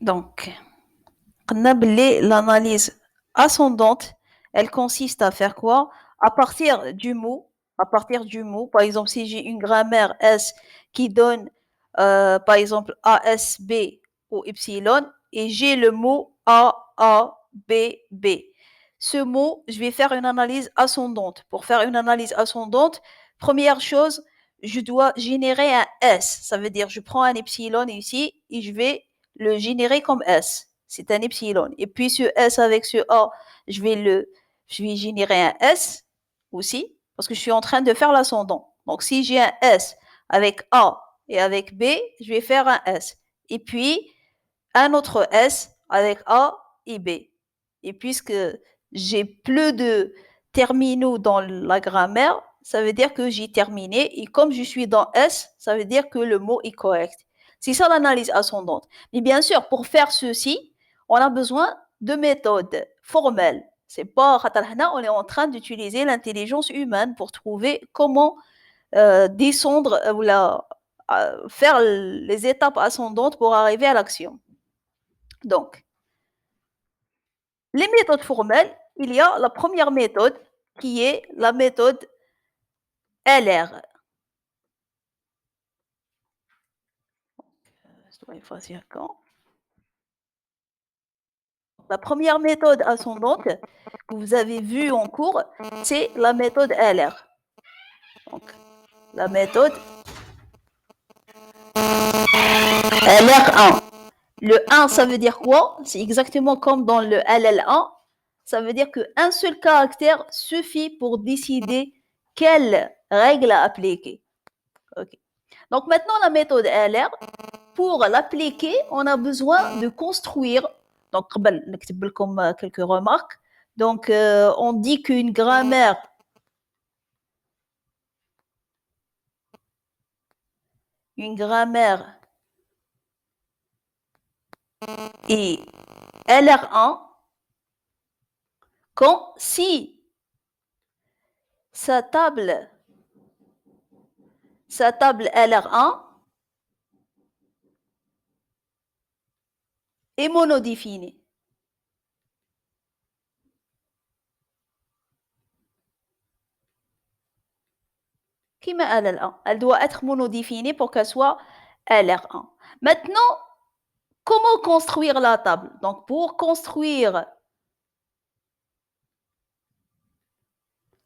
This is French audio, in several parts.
Donc, l'analyse ascendante, elle consiste à faire quoi? À partir du mot, par exemple, si j'ai une grammaire S qui donne, par exemple, ASB ou Y, et j'ai le mot AABB. Ce mot, je vais faire une analyse ascendante. Pour faire une analyse ascendante, première chose, je dois générer un S. Ça veut dire, je prends un epsilon ici et je vais le générer comme S. C'est un epsilon. Et puis ce S avec ce A, je vais générer un S aussi, parce que je suis en train de faire l'ascendant. Donc si j'ai un S avec A et avec B, je vais faire un S. Et puis un autre S avec A et B. Et puisque j'ai plus de terminaux dans la grammaire, ça veut dire que j'ai terminé. Et comme je suis dans S, ça veut dire que le mot est correct. C'est ça l'analyse ascendante. Mais bien sûr, pour faire ceci, on a besoin de méthodes formelles. C'est pas, on est en train d'utiliser l'intelligence humaine pour trouver comment descendre ou faire les étapes ascendantes pour arriver à l'action. Donc, les méthodes formelles, il y a la première méthode qui est la méthode LR. La première méthode ascendante que vous avez vue en cours, c'est la méthode LR. Donc, la méthode LR1. Le 1, ça veut dire quoi? C'est exactement comme dans le LL1. Ça veut dire qu'un seul caractère suffit pour décider quelle règle à appliquer. Okay. Donc maintenant, la méthode LR, pour l'appliquer, on a besoin de construire. Donc, comme quelques remarques. Donc, on dit qu'une grammaire est LR1 quand si sa table LR1 est monodéfinie. Elle doit être monodéfinie pour qu'elle soit LR1. Maintenant, comment construire la table? Donc, pour construire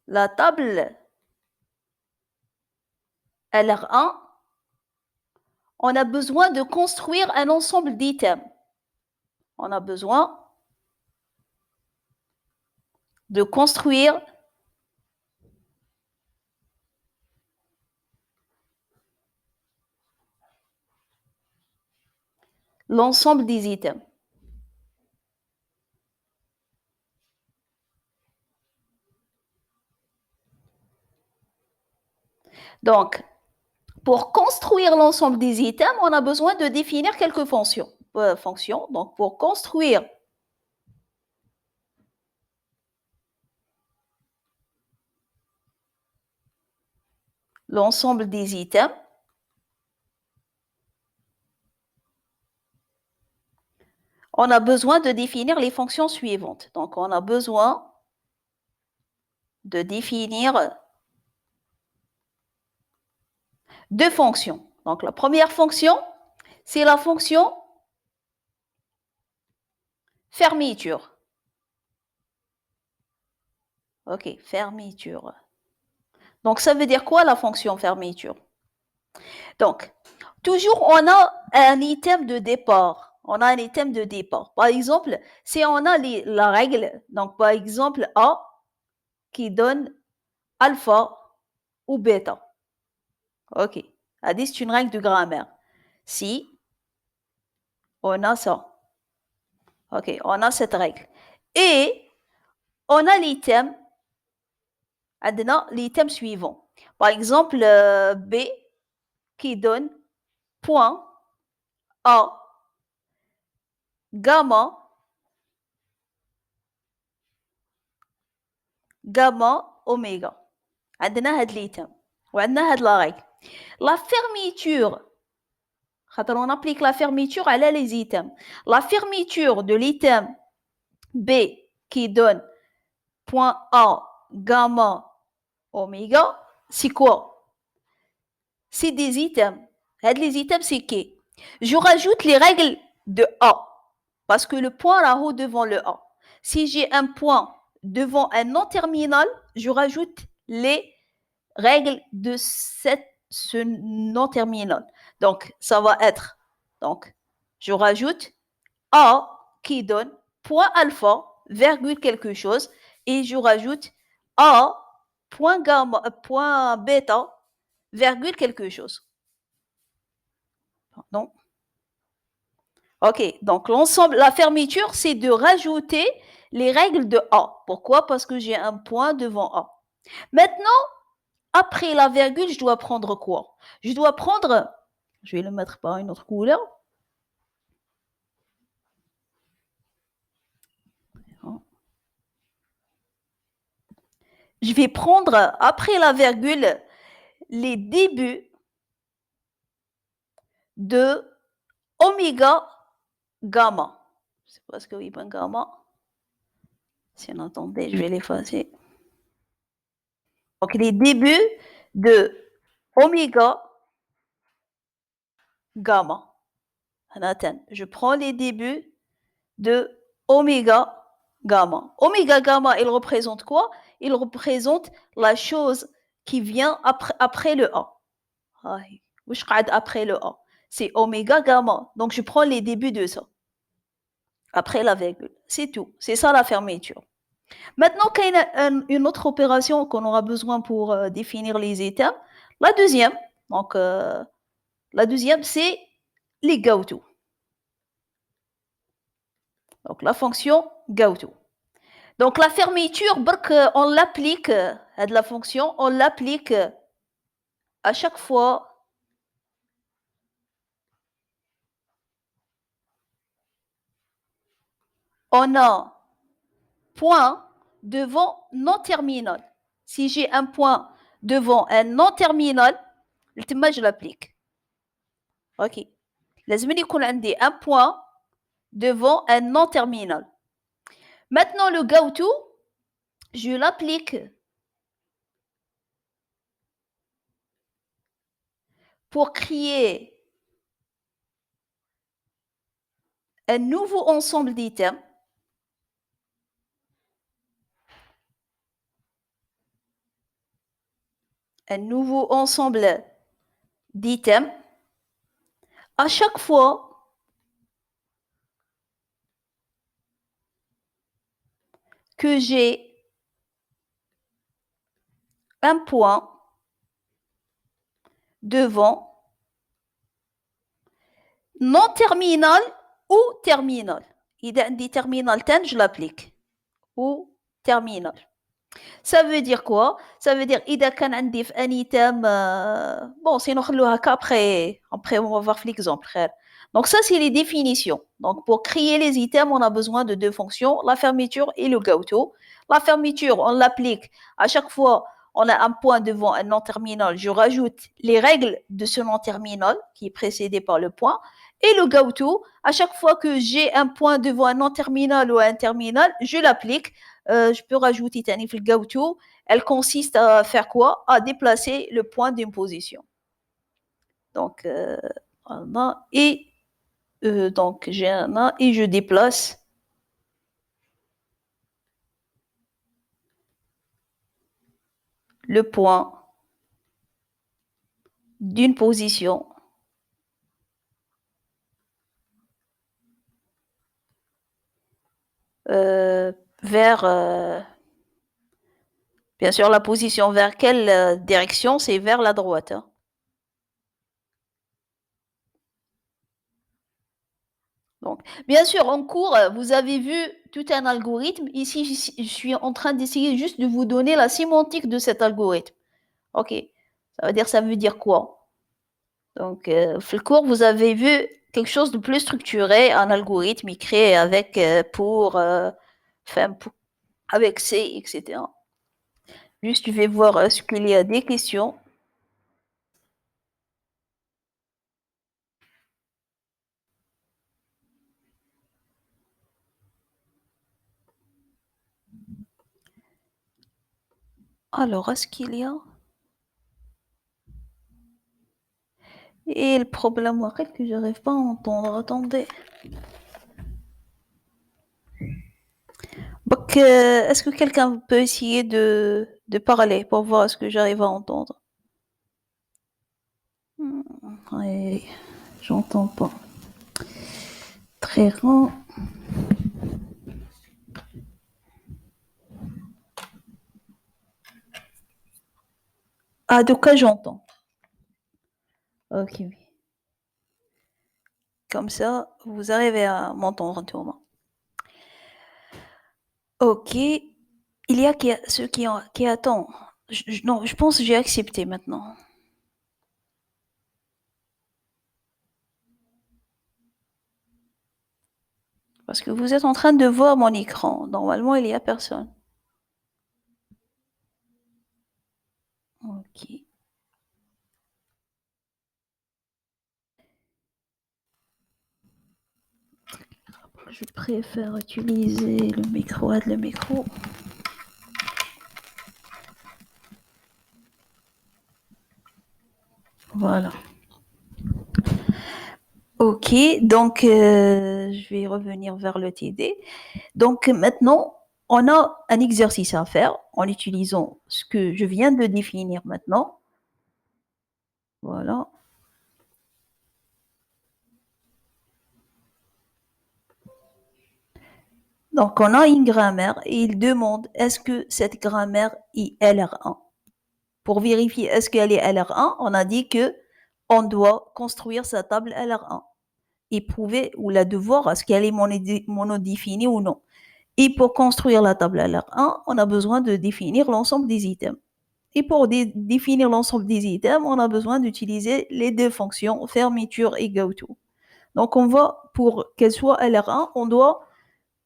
la table LR1, on a besoin de construire un ensemble d'items. On a besoin de construire l'ensemble des items. Donc, pour construire l'ensemble des items, on a besoin de définir quelques fonctions. Donc, pour construire l'ensemble des items, on a besoin de définir les fonctions suivantes. Donc, on a besoin de définir deux fonctions. Donc, la première fonction, c'est la fonction fermeture. OK, fermeture. Donc, ça veut dire quoi la fonction fermeture? Donc, toujours, on a un item de départ. On a un item de départ. Par exemple, si on a la règle, donc par exemple A qui donne alpha ou bêta. OK. C'est une règle de grammaire. Si on a ça. OK, on a cette règle. Et on a l'item, l'item suivant. Par exemple, B qui donne point A gamma oméga. عندنا هاد l'item وعندنا هاد la règle. La fermeture On applique la fermeture à les items. La fermeture de l'item B qui donne point A, gamma, oméga, c'est quoi? C'est des items. Les items, c'est qui? Je rajoute les règles de A parce que le point là-haut devant le A. Si j'ai un point devant un non-terminal, je rajoute les règles de ce non-terminal. Donc, ça va être, donc, je rajoute A qui donne point alpha, virgule quelque chose, et je rajoute A, point gamma, point bêta, virgule quelque chose. Donc, ok, donc l'ensemble, la fermeture, c'est de rajouter les règles de A. Pourquoi? Parce que j'ai un point devant A. Maintenant, après la virgule, je dois prendre quoi? Je dois prendre, je vais le mettre par une autre couleur. Je vais prendre, après la virgule, les débuts de oméga gamma. C'est parce que oui, ben gamma. Si on entendait, je vais l'effacer. Donc les débuts de oméga gamma. Je prends les débuts de oméga gamma. Oméga gamma, il représente quoi? Il représente la chose qui vient après le A. Après le A. C'est oméga gamma. Donc je prends les débuts de ça. Après la virgule. C'est tout. C'est ça la fermeture. Maintenant, il y a une autre opération qu'on aura besoin pour définir les états. La deuxième, donc la deuxième, c'est les GoTo. Donc la fonction GoTo. Donc la fermeture, on l'applique, de la fonction, on l'applique à chaque fois on a point devant non-terminal. Si j'ai un point devant un non-terminal, je l'applique. OK. لازم يكون عندي un point devant un non-terminal. Maintenant, le GoTo, je l'applique pour créer un nouveau ensemble d'items. Un nouveau ensemble d'items. À chaque fois que j'ai un point devant non terminal ou terminal. إذا عندي terminal 10, je l'applique. Ou terminal. Ça veut dire quoi? Ça veut dire إذا كان عندي في un item bon sinon نخلوها après on va voir l'exemple. Donc ça c'est les définitions. Donc pour créer les items, on a besoin de deux fonctions, la fermeture et le GoTo. La fermeture, on l'applique à chaque fois on a un point devant un non terminal, je rajoute les règles de ce non terminal qui est précédé par le point. Et le GoTo, à chaque fois que j'ai un point devant un non terminal ou un terminal, je l'applique. Je peux rajouter Tanif le GoTo. Elle consiste à faire quoi? À déplacer le point d'une position. Donc, et donc j'ai un A et je déplace le point d'une position vers bien sûr la position vers quelle direction? C'est vers la droite. Hein. Donc, bien sûr, en cours, vous avez vu tout un algorithme. Ici, je suis en train d'essayer juste de vous donner la sémantique de cet algorithme. OK. Ça veut dire quoi? Donc, le cours, vous avez vu quelque chose de plus structuré, un algorithme écrit avec avec C, etc. Juste, je vais voir ce qu'il y a des questions. Alors, est-ce qu'il y a et le problème واحد que j'arrive pas à entendre, attendez. Donc, est-ce que quelqu'un peut essayer de parler pour voir est-ce que j'arrive à entendre? Ouais, j'entends pas. Très rare. Ah, de quoi j'entends? Ok, oui. Comme ça, vous arrivez à m'entendre tout le monde. Ok. Il y a ceux qui attendent. Non, je pense que j'ai accepté maintenant. Parce que vous êtes en train de voir mon écran. Normalement, il n'y a personne. Ok. Je préfère utiliser le micro. Le micro. Voilà. Ok, donc je vais revenir vers le TD. Donc maintenant, on a un exercice à faire en utilisant ce que je viens de définir maintenant. Voilà. Donc on a une grammaire et il demande est-ce que cette grammaire est LR1. Pour vérifier est-ce qu'elle est LR1, on a dit que on doit construire sa table LR1 et prouver ou la devoir est-ce qu'elle est monodéfinie ou non. Et pour construire la table LR1, on a besoin de définir l'ensemble des items. Et pour définir l'ensemble des items, on a besoin d'utiliser les deux fonctions fermeture et goto. Donc on va, pour qu'elle soit LR1, on doit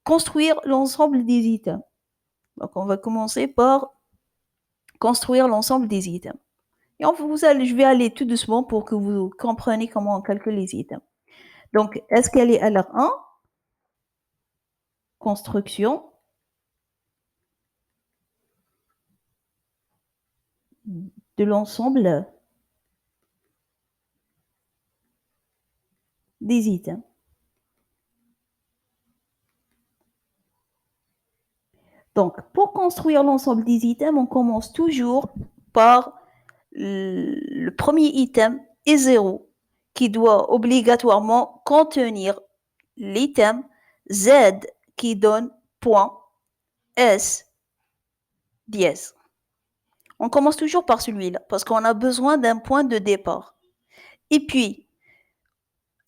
construire l'ensemble des items. Donc on va commencer par construire l'ensemble des items. Et je vais aller tout doucement pour que vous compreniez comment on calcule les items. Donc, est-ce qu'elle est LR1? Construction de l'ensemble des items. Donc, pour construire l'ensemble des items, on commence toujours par le premier item est 0, qui doit obligatoirement contenir l'item Z qui donne point S dièse. On commence toujours par celui-là parce qu'on a besoin d'un point de départ. Et puis,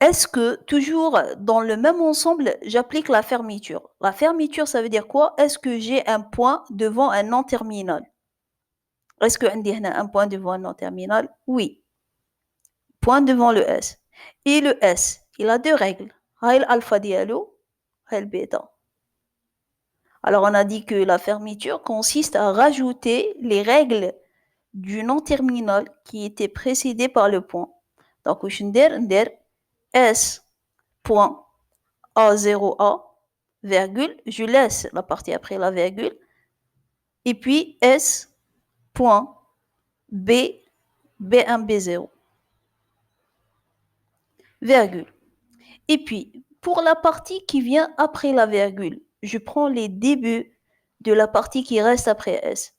est-ce que toujours dans le même ensemble, j'applique la fermeture? La fermeture, ça veut dire quoi? Est-ce que j'ai un point devant un non terminal? Est-ce que عندي هنا un point devant un non terminal? Oui. Point devant le S. Et le S, il a deux règles. هاي الألفا ديالو, هاي البيتا. Alors on a dit que la fermeture consiste à rajouter les règles du non terminal qui était précédé par le point. Donc واش ندير S point A0A virgule, je laisse la partie après la virgule, et puis S point B B1 B0 virgule. Et puis pour la partie qui vient après la virgule, je prends les débuts de la partie qui reste après S.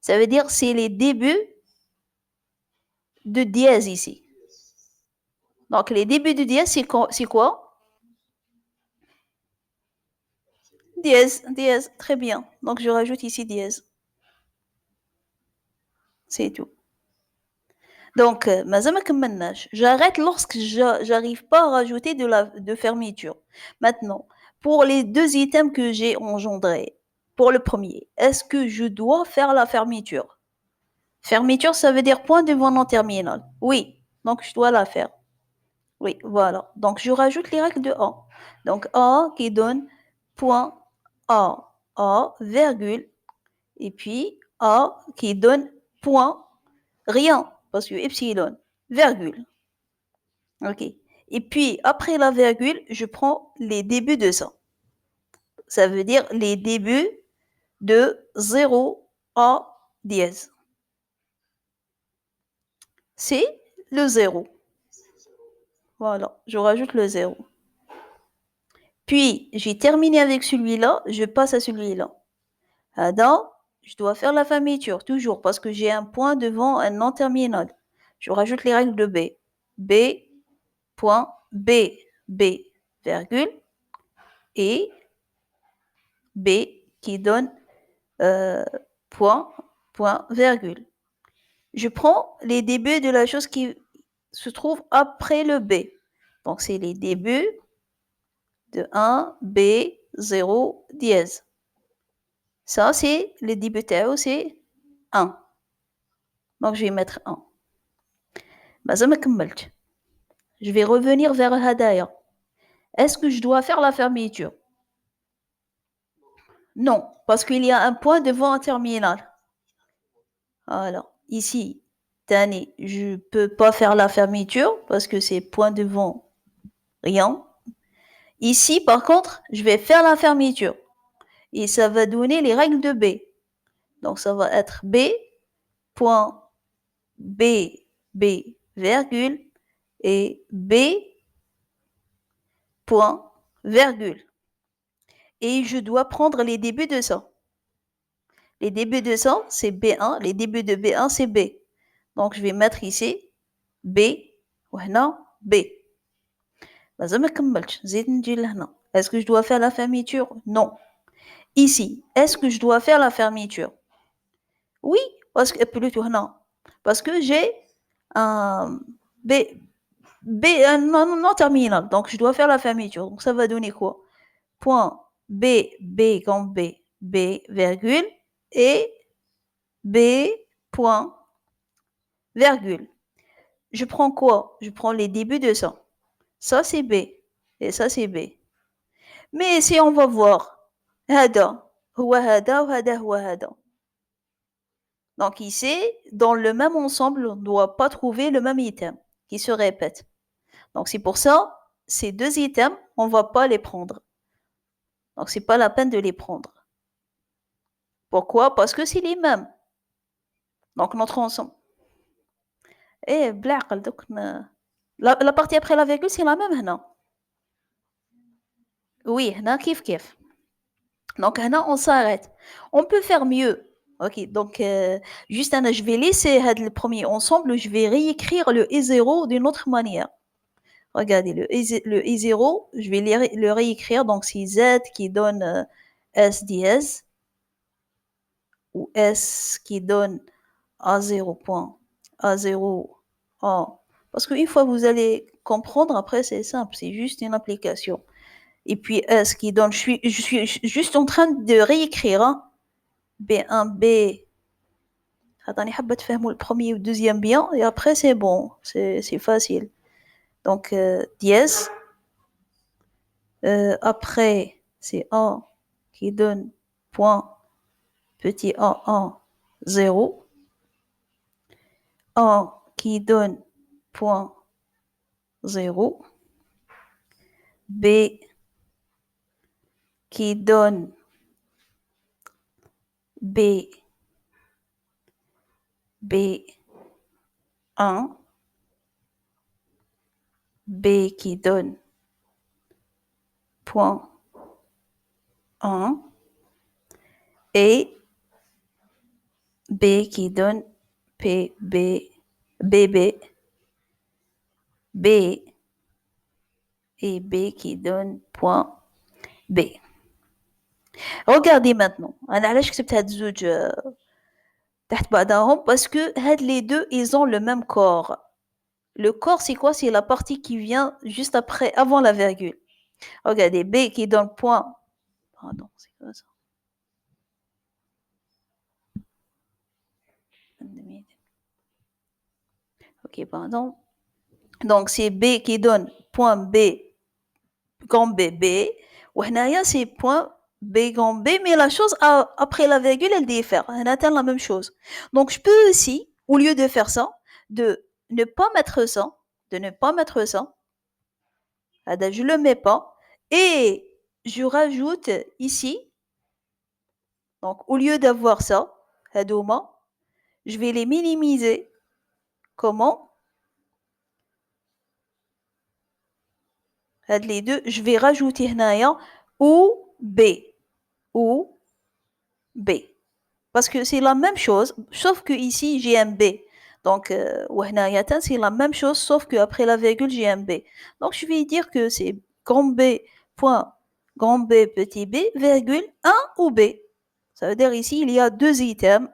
Ça veut dire c'est les débuts de dièse ici. Donc les débuts de dièse, c'est quoi? Dièse, dièse, très bien. Donc je rajoute ici dièse. C'est tout. Donc, j'arrête lorsque j'arrive pas à rajouter de fermeture. Maintenant, pour les deux items que j'ai engendrés, pour le premier, est-ce que je dois faire la fermeture? Fermeture, ça veut dire point devant non terminal. Oui, donc je dois la faire. Oui, voilà. Donc, je rajoute les règles de A. Donc, A qui donne point A, virgule, et puis A qui donne point rien, parce que epsilon, virgule. OK. Et puis, après la virgule, je prends les débuts de ça. Ça veut dire les débuts de 0 à dièse. C'est le 0. Voilà, je rajoute le 0. Puis, j'ai terminé avec celui-là, je passe à celui-là. Là, je dois faire la fermeture, toujours, parce que j'ai un point devant un non terminal. Je rajoute les règles de B. B, point, B, B, virgule, et B qui donne point, point, virgule. Je prends les débuts de la chose qui se trouve après le B. Donc, c'est les débuts de 1, B, 0, dièse. Ça, c'est le début تاعو, c'est 1. Donc, je vais mettre 1. مازال ما كملتش. Je vais revenir vers هدايا. Est-ce que je dois faire la fermeture? Non, parce qu'il y a un point devant un terminal. Alors, ici, Tani, je peux pas faire la fermeture parce que c'est point devant rien. Ici, par contre, je vais faire la fermeture. Et ça va donner les règles de B. Donc, ça va être B, point, B, B, virgule, et B, point, virgule. Et je dois prendre les débuts de ça. Les débuts de ça, c'est B1. Les débuts de B1, c'est B. Donc, je vais mettre ici B, وهنا B. مازال ما كملتش زيد نجي لهنا. Est-ce que je dois faire la fermeture? Non. Ici, est-ce que je dois faire la fermeture? Oui, parce que plutôt non. Parce que j'ai un B, un non terminal. Donc, je dois faire la fermeture. Donc, ça va donner quoi? Point B, B comme B, B, virgule, et B, point, virgule. Je prends quoi? Je prends les débuts de ça. Ça, c'est B. Et ça, c'est B. Mais si on va voir, هذا هو هذا وهذا هو هذا. Donc ici, dans le même ensemble, on ne doit pas trouver le même item qui se répète. Donc c'est pour ça, ces deux items, on ne va pas les prendre. Donc c'est pas la peine de les prendre. Pourquoi? Parce que c'est les mêmes. Donc notre ensemble. Et بالعقل دوك la partie après la virgule, c'est la même هنا. Oui, هنا كيف كيف. Donc هنا on s'arrête. On peut faire mieux. Ok, donc juste je vais laisser le premier ensemble, je vais réécrire le E0 d'une autre manière. Regardez, le I0, je vais le réécrire. Donc, c'est Z qui donne S dièse ou S qui donne A0 point, A0, A. Parce qu'une fois vous allez comprendre, après, c'est simple, c'est juste une application. Et puis S qui donne, je suis juste en train de réécrire hein, B1, B. Attendez, le premier ou le deuxième bien, et après, c'est bon, c'est facile. Donc, dièse. Après, c'est A qui donne point petit a1, 0. A qui donne point 0. B qui donne B, B1. B qui donne point 1. Et B qui donne PB, BB, B et B qui donne point B. Regardez maintenant. علاش كتبت هاد الزوج تحت بعضهم parce que هاد les deux ils ont le même corps. Le corps c'est quoi? C'est la partie qui vient juste après, avant la virgule. Regardez, B qui donne point. Pardon, c'est quoi ça? Ok, pardon. Donc c'est B qui donne point B comme B. وهنايا c'est point B comme B, mais la chose après la virgule elle diffère. Elle atteint la même chose. Donc je peux aussi, au lieu de faire ça, de ne pas mettre ça, je le mets pas, et je rajoute ici, donc au lieu d'avoir ça, هادوما, Je vais les minimiser. Comment? Les deux, je vais rajouter هنايا ou B. Ou B. Parce que c'est la même chose, sauf que ici j'ai un B. Donc, c'est la même chose, sauf qu'après la virgule, j'ai un B. Donc, je vais dire que c'est grand B, point, grand B, petit b, virgule, 1 ou B. Ça veut dire ici, il y a deux items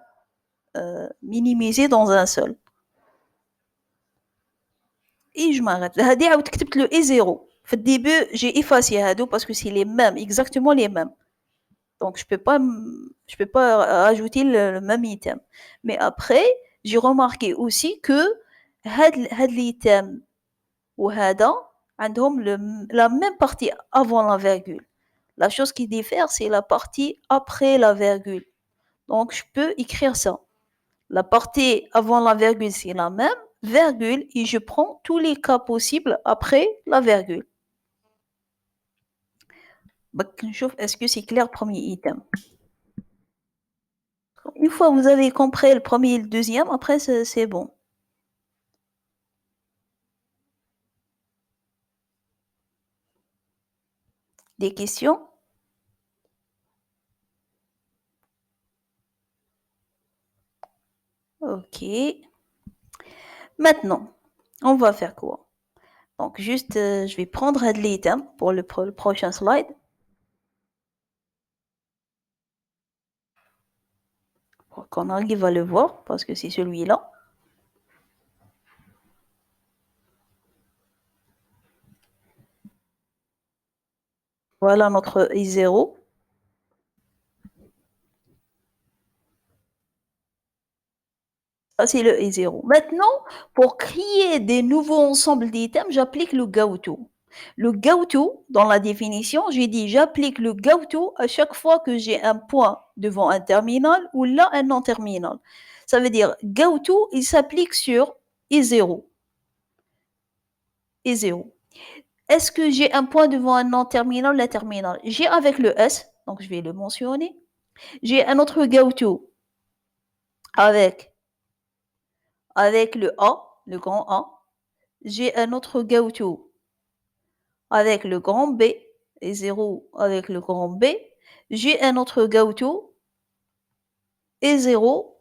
minimisés dans un seul. Et je m'arrête. هادي عاود كتبت le E0. Au début, j'ai effacé هادو parce que c'est les mêmes, exactement les mêmes. Donc, je peux pas rajouter le même item. Mais après, j'ai remarqué aussi que هاد l'item وهذا عندهم la même partie avant la virgule. La chose qui diffère, c'est la partie après la virgule. Donc, je peux écrire ça. La partie avant la virgule, c'est la même, virgule, et je prends tous les cas possibles après la virgule. Est-ce que c'est clair, premier item? Une fois que vous avez compris le premier et le deuxième, après, c'est bon. Des questions? Ok. Maintenant, on va faire quoi? Donc, juste, je vais prendre l'item pour le prochain slide. Pour qu'on arrive à le voir, parce que c'est celui-là. Voilà notre I0. Ça, c'est le I0. Maintenant, pour créer des nouveaux ensembles d'items, j'applique le GoTo. Le GoTo, dans la définition, j'ai dit j'applique le GoTo à chaque fois que j'ai un point devant un terminal ou là un non-terminal. Ça veut dire GoTo, il s'applique sur I0. I0. Est-ce que j'ai un point devant un non-terminal ou un terminal? J'ai avec le S, donc je vais le mentionner. J'ai un autre GoTo avec le A, le grand A. J'ai un autre GoTo avec le grand B et 0 avec le grand B. J'ai un autre GoTo et 0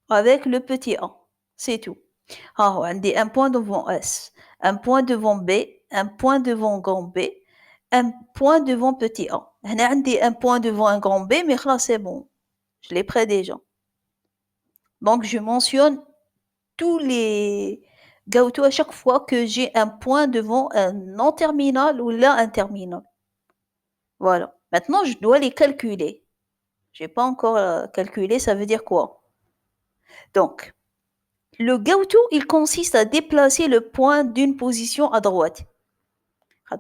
avec le petit a. C'est tout. Ah, on dit un point devant S, un point devant B, un point devant grand B, un point devant petit a. On dit un point devant un grand B, mais là c'est bon. Je l'ai près déjà. Donc je mentionne tous les GoTo à chaque fois que j'ai un point devant un non-terminal ou là un terminal. Voilà. Maintenant, je dois les calculer. Je n'ai pas encore calculé, ça veut dire quoi? Donc, le GoTo, il consiste à déplacer le point d'une position à droite.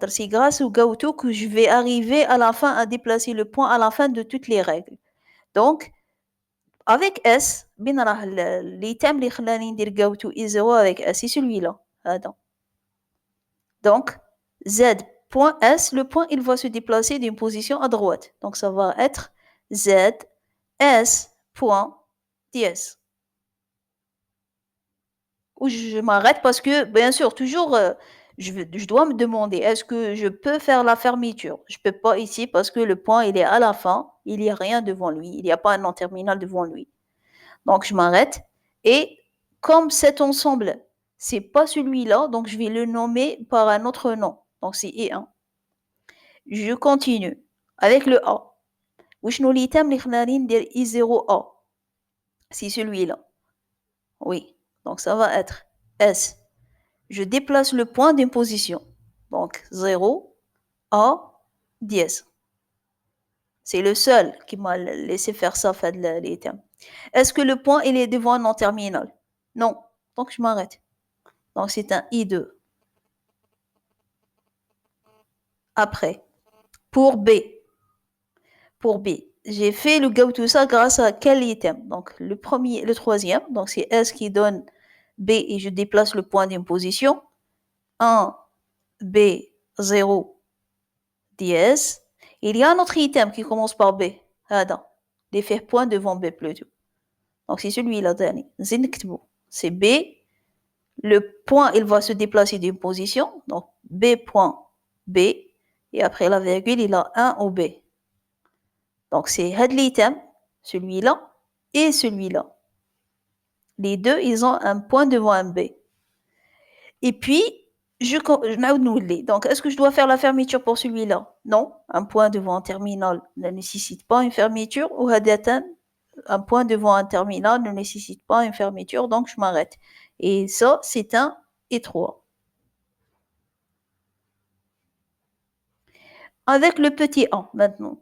C'est grâce au GoTo que je vais arriver à la fin à déplacer le point à la fin de toutes les règles. Donc, avec S, l'item اللي خلاني ندير GoTo is 0 avec S, c'est celui-là. Donc, Z.S, le point, il va se déplacer d'une position à droite. Donc, ça va être ZS.DS. Où je m'arrête parce que, bien sûr, toujours, je dois me demander, est-ce que je peux faire la fermeture? Je peux pas ici parce que le point, il est à la fin, il n'y a rien devant lui, il n'y a pas un non-terminal devant lui. Donc, je m'arrête. Et comme cet ensemble, c'est pas celui-là, donc je vais le nommer par un autre nom. Donc, c'est E1. Je continue avec le A. وشنو l'item اللي خلاني ندير I0A? C'est celui-là. Oui. Donc, ça va être S. Je déplace le point d'une position. Donc, 0, A, dièse. C'est le seul qui m'a laissé faire ça, fait l'item. Est-ce que le point, il est devant un non-terminal? Non. Donc, je m'arrête. Donc, c'est un I2. Après, pour B. Pour B, j'ai fait le go to ça grâce à quel item? Donc, le premier, le troisième. Donc, c'est S qui donne B et je déplace le point d'une position. 1, B, 0, dièse. Il y a un autre item qui commence par B. Attends. L'effet point devant B plutôt. Donc c'est celui-là, Dani. C'est B. Le point, il va se déplacer d'une position. Donc B point B. Et après la virgule, il a 1 au B. Donc c'est had l'item, celui-là et celui-là. Les deux, ils ont un point devant un B. Et puis, donc, est-ce que je dois faire la fermeture pour celui-là? Non, un point devant un terminal ne nécessite pas une fermeture. Ou un point devant un terminal ne nécessite pas une fermeture, donc je m'arrête. Et ça, c'est un étroit. Avec le petit a maintenant.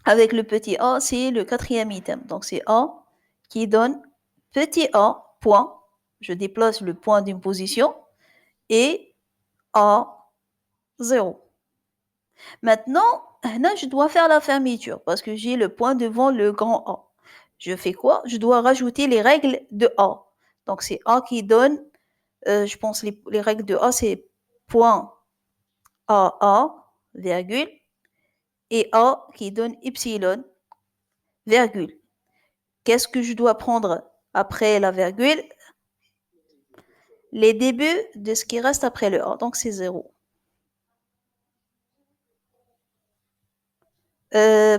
Avec le petit a, c'est le quatrième item. Donc c'est a qui donne petit a, point. Je déplace le point d'une position et a 0. Maintenant, là, je dois faire la fermeture parce que j'ai le point devant le grand A. Je fais quoi? Je dois rajouter les règles de A. Donc, c'est A qui donne, je pense, les règles de A, c'est point AA, virgule, et A qui donne Y, virgule. Qu'est-ce que je dois prendre après la virgule? Les débuts de ce qui reste après le A. Donc, c'est 0.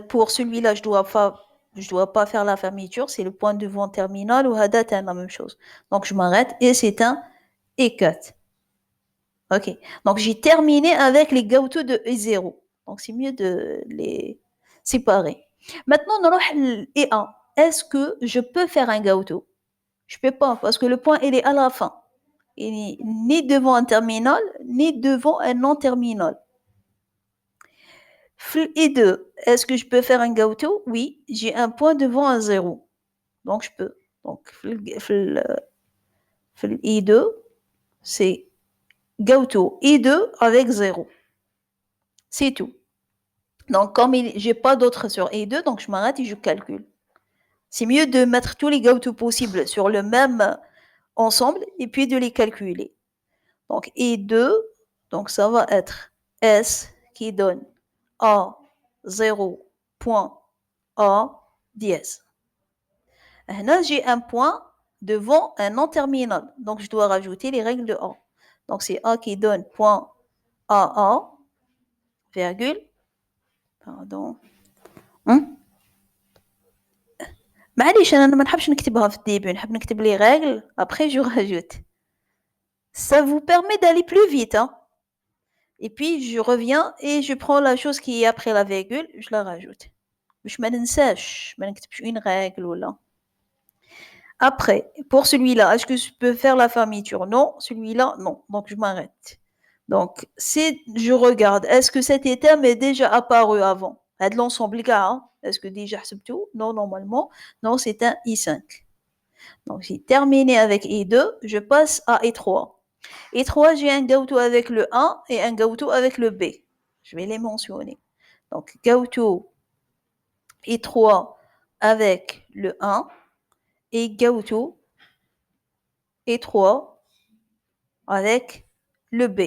Pour celui-là, je dois pas faire la fermeture, c'est le point devant terminal ou hadat, c'est la même chose. Donc, je m'arrête et c'est un E4. Ok. Donc, j'ai terminé avec les gautos de E0. Donc, c'est mieux de les séparer. Maintenant, on aura E1. Est-ce que je peux faire un gauto? Je peux pas parce que le point, il est à la fin. Il n'est ni devant un terminal, ni devant un non-terminal. Et 2, est-ce que je peux faire un gauto? Oui, j'ai un point devant un 0. Donc, je peux. Donc, I2, c'est gauto I2 avec 0. C'est tout. Donc, comme je n'ai pas d'autre sur I2, donc je m'arrête et je calcule. C'est mieux de mettre tous les gautos possibles sur le même ensemble et puis de les calculer. Donc, I2, donc ça va être S qui donne A0 point A dièse. Là, j'ai un point devant un non-terminal. Donc, je dois rajouter les règles de A. Donc, c'est A qui donne point AA, virgule. Pardon. معليش انا ما نحبش نكتبها في الديبي نحب نكتب les règles après je rajoute. Ça vous permet d'aller plus vite, hein. Et puis je reviens et je prends la chose qui est après la virgule, je la rajoute. باش ما ننساش ما نكتبش une règle ولا. Après, pour celui-là, est-ce que je peux faire la fermeture? Non. Celui-là, non. Donc, je m'arrête. Donc, si je regarde, est-ce que cet item est déjà apparu avant? De l'ensemble, hein? Est-ce que déjà c'est tout? Non, normalement. Non, c'est un I5. Donc, j'ai terminé avec I2. Je passe à I3. I3, j'ai un gauto avec le 1 et un gauto avec le B. Je vais les mentionner. Donc, gauto I3 avec le 1 et gauto E3 avec le B.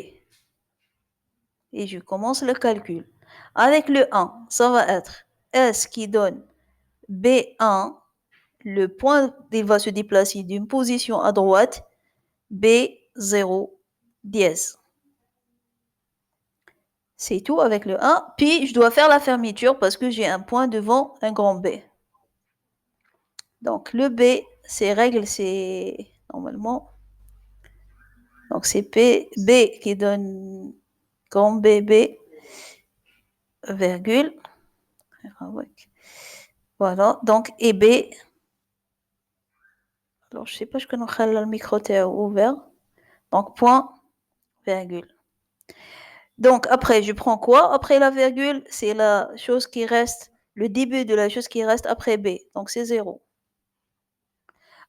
Et je commence le calcul. Avec le 1, ça va être S qui donne B1. Le point, il va se déplacer d'une position à droite. B0 dièse. C'est tout avec le 1. Puis, je dois faire la fermeture parce que j'ai un point devant un grand B. Donc, le B, ses règles, c'est normalement. Donc, c'est B qui donne grand BB, virgule. Voilà, donc et B. Alors, je sais pas, je connais le micro ouvert. Donc, point, virgule. Donc, après, je prends quoi? Après la virgule, c'est la chose qui reste, le début de la chose qui reste après B. Donc, c'est 0.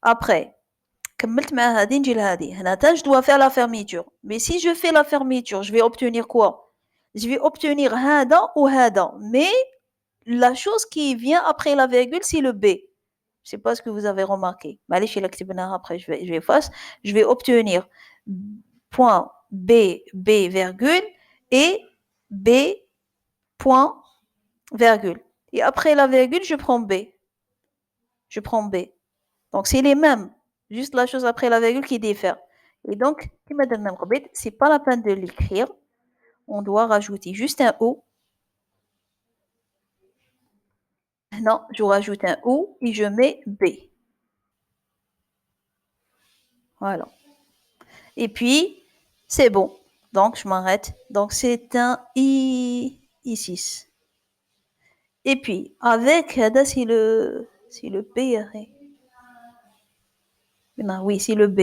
Après, كملت مع هذه نجي لهذه. هنا je dois faire la fermeture. Mais si je fais la fermeture, je vais obtenir quoi? Je vais obtenir هذا ou هذا. Mais la chose qui vient après la virgule, c'est le B. Je sais pas ce que vous avez remarqué. معليش إلا كتبناها après je vais effacer. Je vais obtenir point B virgule et B point virgule. Et après la virgule, je prends B. Je prends B. Donc, c'est les mêmes. Juste la chose après la virgule qui diffère. Et donc, c'est pas la peine de l'écrire. On doit rajouter juste un O. Non, je rajoute un O et je mets B. Voilà. Et puis, c'est bon. Donc, je m'arrête. Donc, c'est un I6. Et puis, avec, c'est le B. Non, oui, c'est le B.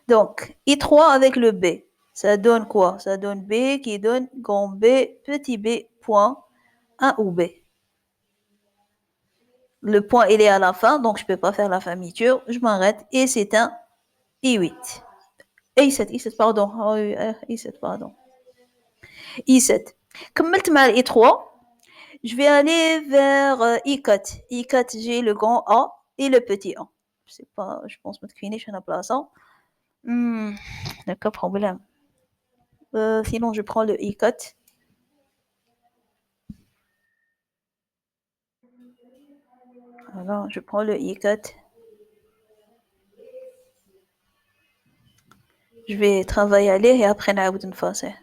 Donc, I3 avec le B. Ça donne quoi? Ça donne B qui donne grand B, petit b, point, 1 ou B. Le point, il est à la fin, donc je ne peux pas faire la fermeture. Je m'arrête et c'est un I8. I7, pardon. Oh, I7, pardon. I7. كملت مع I3. Je vais aller vers I4. I4, j'ai le grand A et le petit A. Je sais pas, je pense que je vais place. Aucun problème. Sinon, je prends le I4. Alors, je prends le I4. Je vais travailler aller et après, نعاود نفاصل.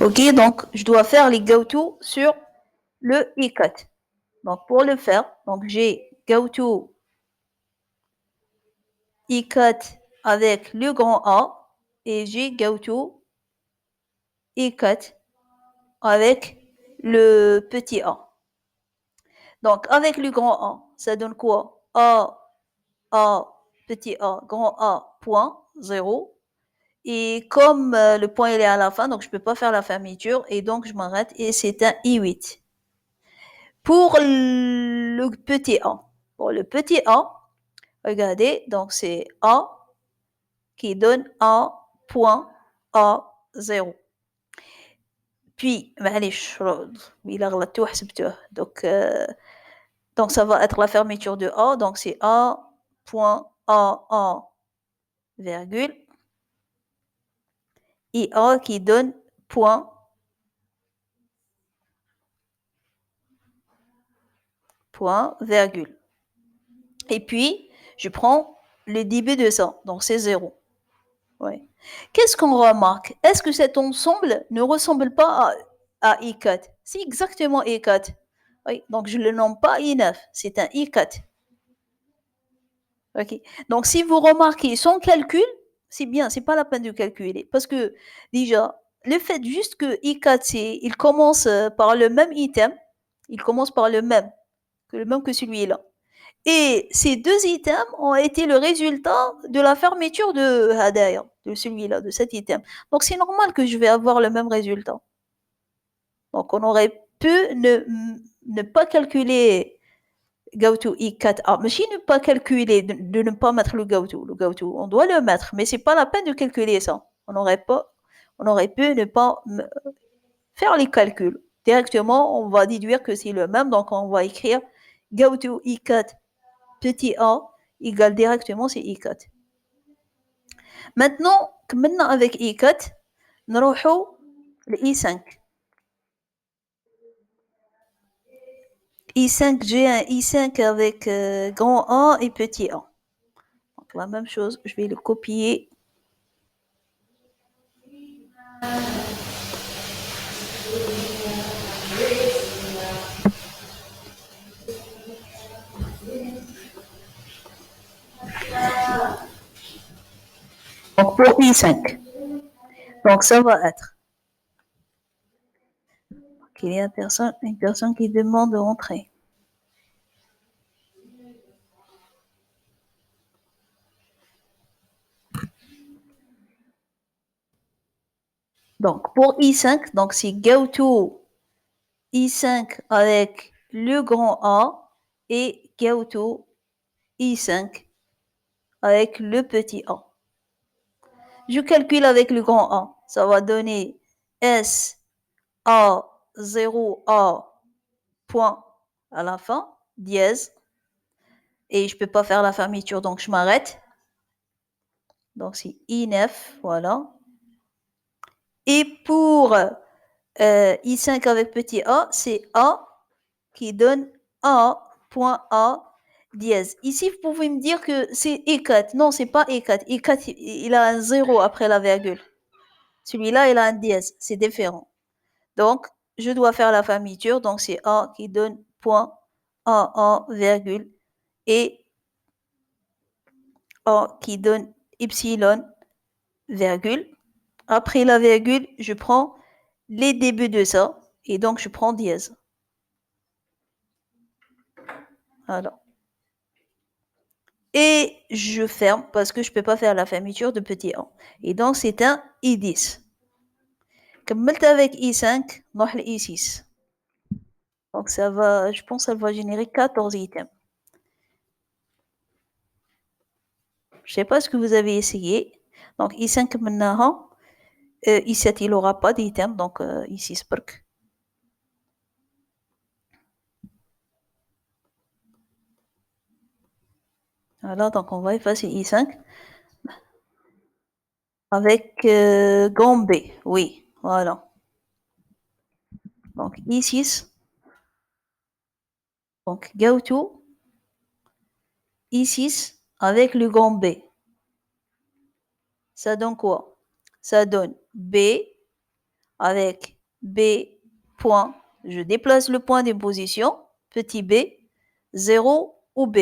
Ok, donc je dois faire les go-to sur le I4. Donc pour le faire, donc j'ai go-to I4 avec le grand A et j'ai go-to I4 avec le petit A. Donc avec le grand A, ça donne quoi? A, petit A, grand A, point, 0. Et comme le point il est à la fin, donc je ne peux pas faire la fermeture et donc je m'arrête et c'est un I8. Pour le petit A, pour le petit A, regardez, donc c'est A qui donne A point A0. Puis, donc ça va être la fermeture de A, donc c'est A point A virgule et A qui donne point virgule. Et puis, je prends le début de ça, donc c'est 0. Ouais. Qu'est-ce qu'on remarque? Est-ce que cet ensemble ne ressemble pas à I4? C'est exactement I4. Oui, donc je ne le nomme pas I9, c'est un I4. Ok. Donc si vous remarquez son calcul, c'est bien, c'est pas la peine de calculer. Parce que déjà, le fait juste que I4, il commence par le même item, il commence par le même que celui-là. Et ces deux items ont été le résultat de la fermeture de Hadaya, de celui-là, de cet item. Donc c'est normal que je vais avoir le même résultat. Donc on aurait pu ne pas calculer GoTo I4A. Mais si ne pas calculer, de ne pas mettre le GoTo, on doit le mettre, mais c'est pas la peine de calculer ça. On aurait pu ne pas faire les calculs. Directement, on va déduire que c'est le même, donc on va écrire GoTo I4 petit a égale directement c'est I4. Maintenant, avec I4, نروحوا le I5. I5, j'ai un I5 avec grand A et petit a. Donc la même chose, je vais le copier. Donc pour I5. Donc ça va être. Il y a une personne qui demande de rentrer. Donc pour I5, donc c'est go to I5 avec le grand A et go to I5 avec le petit a. Je calcule avec le grand A. ça va donner S, A, 0, A, point à la fin, dièse. Et je ne peux pas faire la fermeture, donc je m'arrête. Donc c'est I9, voilà. Et pour I5 avec petit a, c'est A qui donne A.A dièse. Ici, vous pouvez me dire que c'est E4. Non, c'est pas E4. E4, il a un 0 après la virgule. Celui-là, il a un dièse. C'est différent. Donc, je dois faire la fermeture. Donc, c'est A qui donne point AA, virgule, et A qui donne epsilon, virgule. Après la virgule, je prends les débuts de ça. Et donc, je prends dièse. Voilà. Et je ferme parce que je ne peux pas faire la fermeture de petit a. Et donc, c'est un I10. كملت avec I5, نروح I6. Donc, ça va, je pense que ça va générer 14 items. Je ne sais pas ce que vous avez essayé. Donc, I5 maintenant, I7, il n'aura pas d'item, donc I6 برك. Voilà, donc on va effacer I5 avec gomme B. Oui, voilà. Donc I6. Donc go to I6 avec le gomme B. Ça donne quoi? Ça donne B avec B point. Je déplace le point de position, petit b, 0 ou B.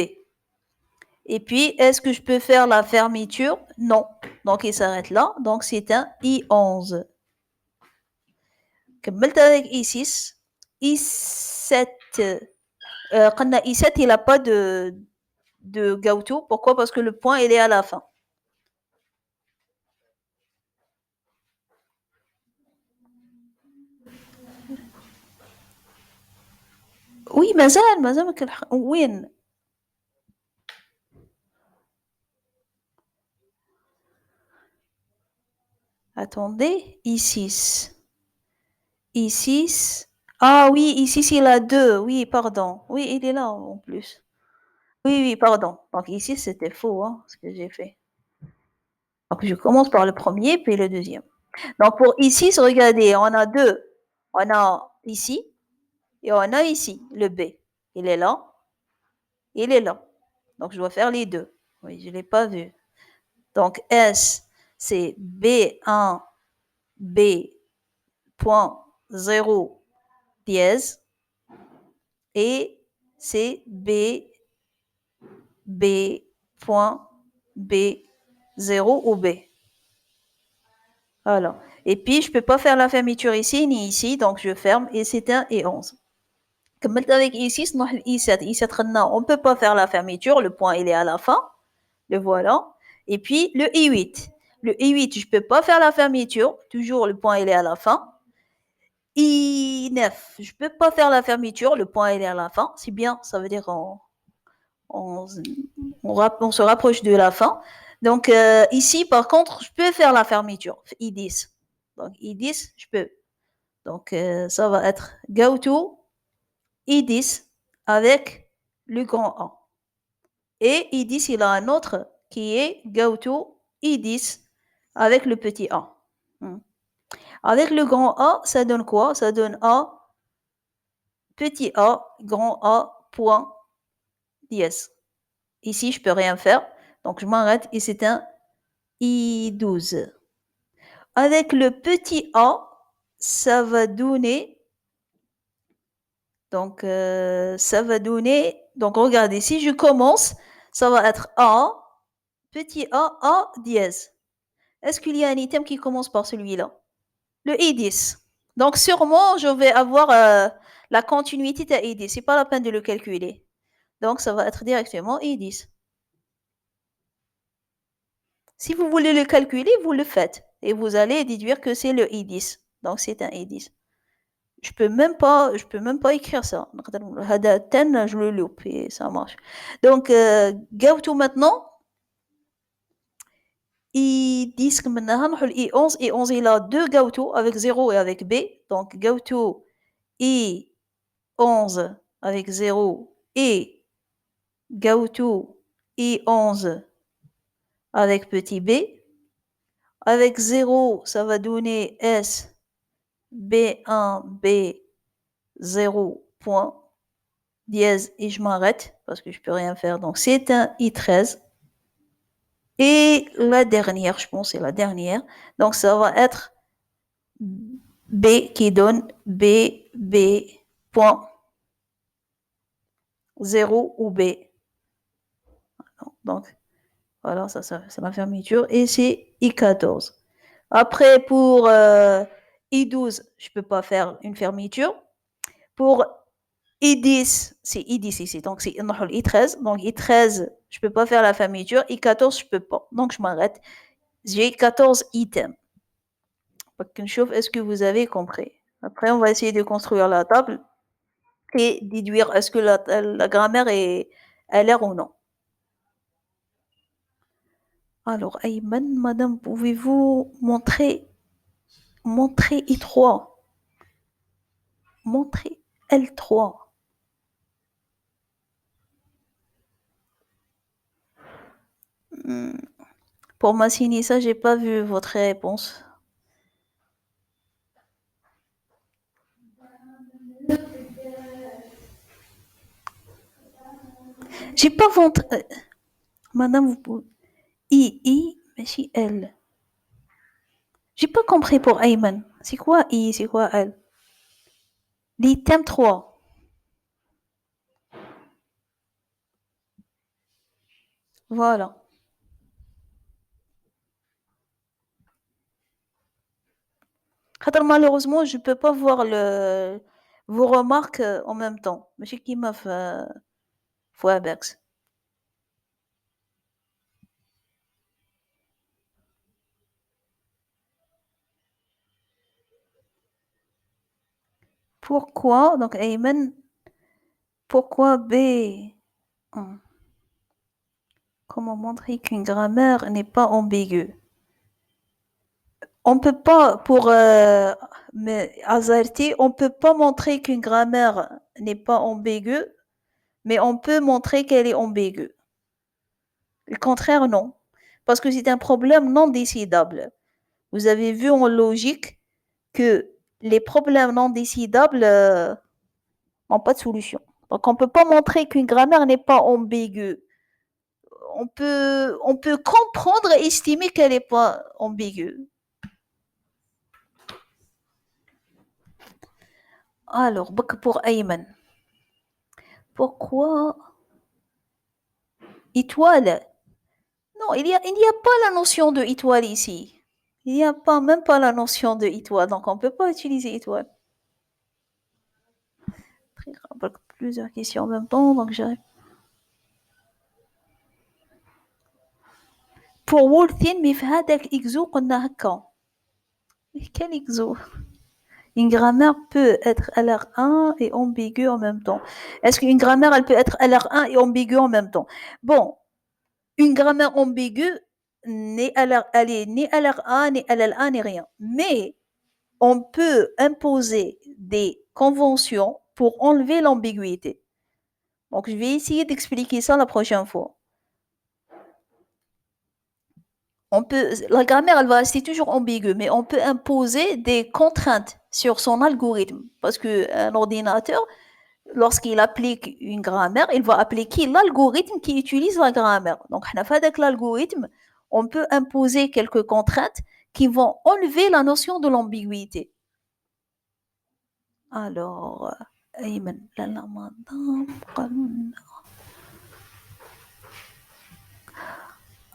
Et puis, est-ce que je peux faire la fermeture? Non. Donc, il s'arrête là. Donc, c'est un I11. كملت avec I6. I7. I7, il n'a pas de go-to. Pourquoi? Parce que le point, il est à la fin. Oui, مازال وين؟ Attendez, I6. I6. Ah oui, I6, il a 2. Oui, pardon. Oui, il est là en plus. Oui, oui, pardon. Donc ici, c'était faux, hein, ce que j'ai fait. Donc je commence par le premier, puis le deuxième. Donc pour I6, regardez, on a deux. On a ici et on a ici le B. Il est là. Il est là. Donc je dois faire les deux. Oui, je ne l'ai pas vu. Donc S, c'est B1, B.0 dièse. Et c'est B.B0 ou B. Voilà. Et puis, je ne peux pas faire la fermeture ici ni ici, donc je ferme et c'est un et 11. كملت avec I6, I7. I7, on ne peut pas faire la fermeture, le point il est à la fin, le voilà. Et puis le I8. Le I8, je ne peux pas faire la fermeture, toujours le point il est à la fin. I9, je ne peux pas faire la fermeture, le point il est à la fin. C'est bien, ça veut dire on se rapproche de la fin. Donc ici, par contre, je peux faire la fermeture, I10. Donc I10, je peux. Donc ça va être go to I10 avec le grand A. Et I10, il a un autre qui est go to I10 avec le petit A. Avec le grand A, ça donne quoi? Ça donne A, petit a, grand A, point, dièse. Ici, je ne peux rien faire. Donc, je m'arrête et c'est un I12. Avec le petit a, ça va donner. Donc, ça va donner. Donc, regardez, si je commence, ça va être A, petit A dièse. Est-ce qu'il y a un item qui commence par celui-là? Le I10. Donc, sûrement, je vais avoir la continuité de I10. Ce n'est pas la peine de le calculer. Donc, ça va être directement I10. Si vous voulez le calculer, vous le faites. Et vous allez déduire que c'est le I10. Donc, c'est un I10. Je peux même pas écrire ça. Je le loupe et ça marche. Donc, go to maintenant. I10 منها نروحوا ل I11. I11 il a deux Gauto avec 0 et avec B. Donc Gauto I11 avec 0 et Gauto I11 avec petit b. Avec 0, ça va donner S B1 B0 point dièse et je m'arrête parce que je peux rien faire. Donc c'est un I13. Et la dernière, je pense, c'est la dernière. Donc ça va être B qui donne B point 0 ou B. Donc voilà, ça c'est la fermeture. Et c'est I14. Après, pour I12, je ne peux pas faire une fermeture. Pour I10, c'est I10 ici, donc c'est I13. Donc I13, je ne peux pas faire la fermeture. I14, je ne peux pas. Donc je m'arrête. J'ai 14 items. Est-ce que vous avez compris? Après, on va essayer de construire la table et déduire est-ce que la grammaire est l'air ou non. Alors, Ayman, madame, pouvez-vous montrer I3? Montrer L3. Pour m'assigner ça, j'ai pas vu votre réponse. J'ai pas votre. Madame, vous pouvez. I, mais si L. J'ai pas compris pour Ayman. C'est quoi I, c'est quoi L? L'item 3. Voilà. Malheureusement, je peux pas voir vos remarques en même temps. Mais qui m'a fait Webex. Pourquoi, donc Ayman, pourquoi B? Comment montrer qu'une grammaire n'est pas ambiguë? On peut pas, pour Azarti, on peut pas montrer qu'une grammaire n'est pas ambiguë, mais on peut montrer qu'elle est ambiguë. Le contraire, non. Parce que c'est un problème non décidable. Vous avez vu en logique que les problèmes non décidables n'ont pas de solution. Donc on ne peut pas montrer qu'une grammaire n'est pas ambiguë. On peut comprendre et estimer qu'elle n'est pas ambiguë. Alors, pour Ayman. Pourquoi étoile? Non, il n'y a pas la notion de étoile ici. Il n'y a pas, même pas la notion de étoile, donc on ne peut pas utiliser étoile. Très grave, plusieurs questions en même temps, donc j'arrive. Pour Wolfine, mais هذاك exo قلنا هكا. Quel exo? Une grammaire peut être LR1 et ambiguë en même temps. Est-ce qu'une grammaire, elle peut être LR1 et ambiguë en même temps? Bon, une grammaire ambiguë, elle est ni LR1, ni LL1, ni rien. Mais on peut imposer des conventions pour enlever l'ambiguïté. Donc, je vais essayer d'expliquer ça la prochaine fois. La grammaire, elle va rester toujours ambiguë, mais on peut imposer des contraintes sur son algorithme. Parce qu'un ordinateur, lorsqu'il applique une grammaire, il va appliquer l'algorithme qui utilise la grammaire. Donc, avec l'algorithme, on peut imposer quelques contraintes qui vont enlever la notion de l'ambiguïté. Alors, Ayman,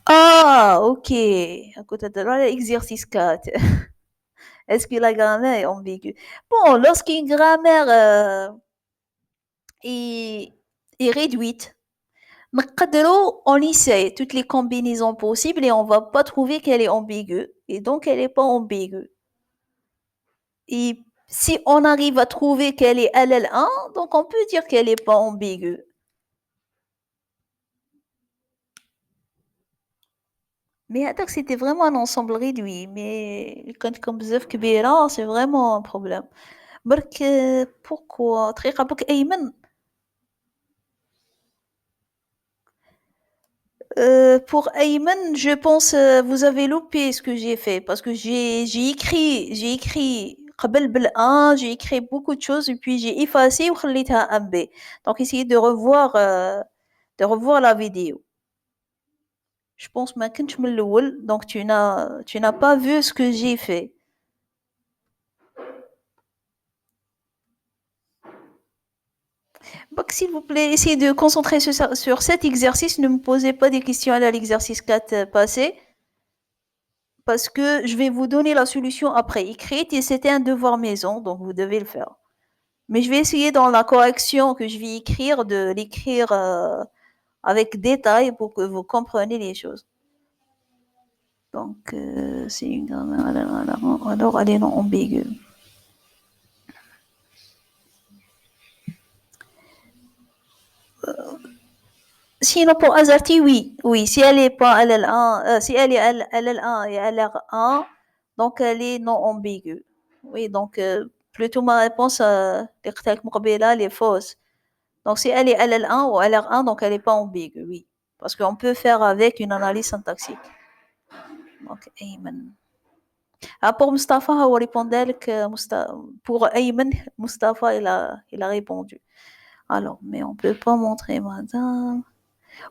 ah, ok. À côté de là, l'exercice 4. Est-ce que la grammaire est ambiguë? Bon, lorsqu'une grammaire est réduite, on essaie toutes les combinaisons possibles et on va pas trouver qu'elle est ambiguë. Et donc, elle n'est pas ambiguë. Et si on arrive à trouver qu'elle est LL1, donc on peut dire qu'elle n'est pas ambiguë. Mais هذاك c'était vraiment un ensemble réduit mais quand كان بزاف كبيرة c'est vraiment un problème. برك pourquoi دقيقة برك أيمن pour Ayman, je pense vous avez loupé ce que j'ai fait parce que j'ai écrit قبل بال1 j'ai écrit beaucoup de choses et puis j'ai effacé وخليتها en B. Donc essayez de revoir la vidéo. Je pense ما كنتش من الأول donc tu n'as pas vu ce que j'ai fait. Donc s'il vous plaît, essayez de concentrer sur cet exercice, ne me posez pas des questions à l'exercice 4 passé parce que je vais vous donner la solution après écrite et c'était un devoir maison donc vous devez le faire. Mais je vais essayer dans la correction que je vais écrire de l'écrire avec détail pour que vous compreniez les choses. Donc, c'est une grammaire alors elle est non ambiguë. Sinon, pour Azarti, oui. Oui, si elle est pas LL1, si elle est LL1 et LR1, donc elle est non ambiguë. Oui, donc plutôt ma réponse, elle est fausse. Donc si elle est LL1 ou LR1, donc elle n'est pas ambiguë, oui. Parce qu'on peut faire avec une analyse syntaxique. Donc, Ayman. Ah, pour Mustafa, on répondait que pour Ayman, Mustafa, il a répondu. Alors, mais on peut pas montrer, madame.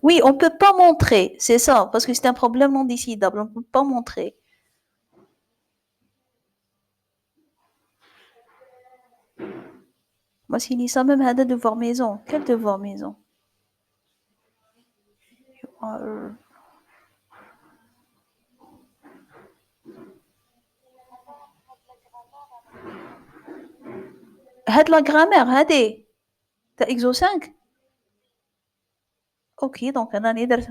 Oui, on peut pas montrer, c'est ça, parce que c'est un problème non décidable, on peut pas montrer. Moi, s'il dit ça, même un devoir maison. Quel devoir maison? Euh, هاد la grammaire, هادي. T'as exo 5? Ok, donc أنا ندرس.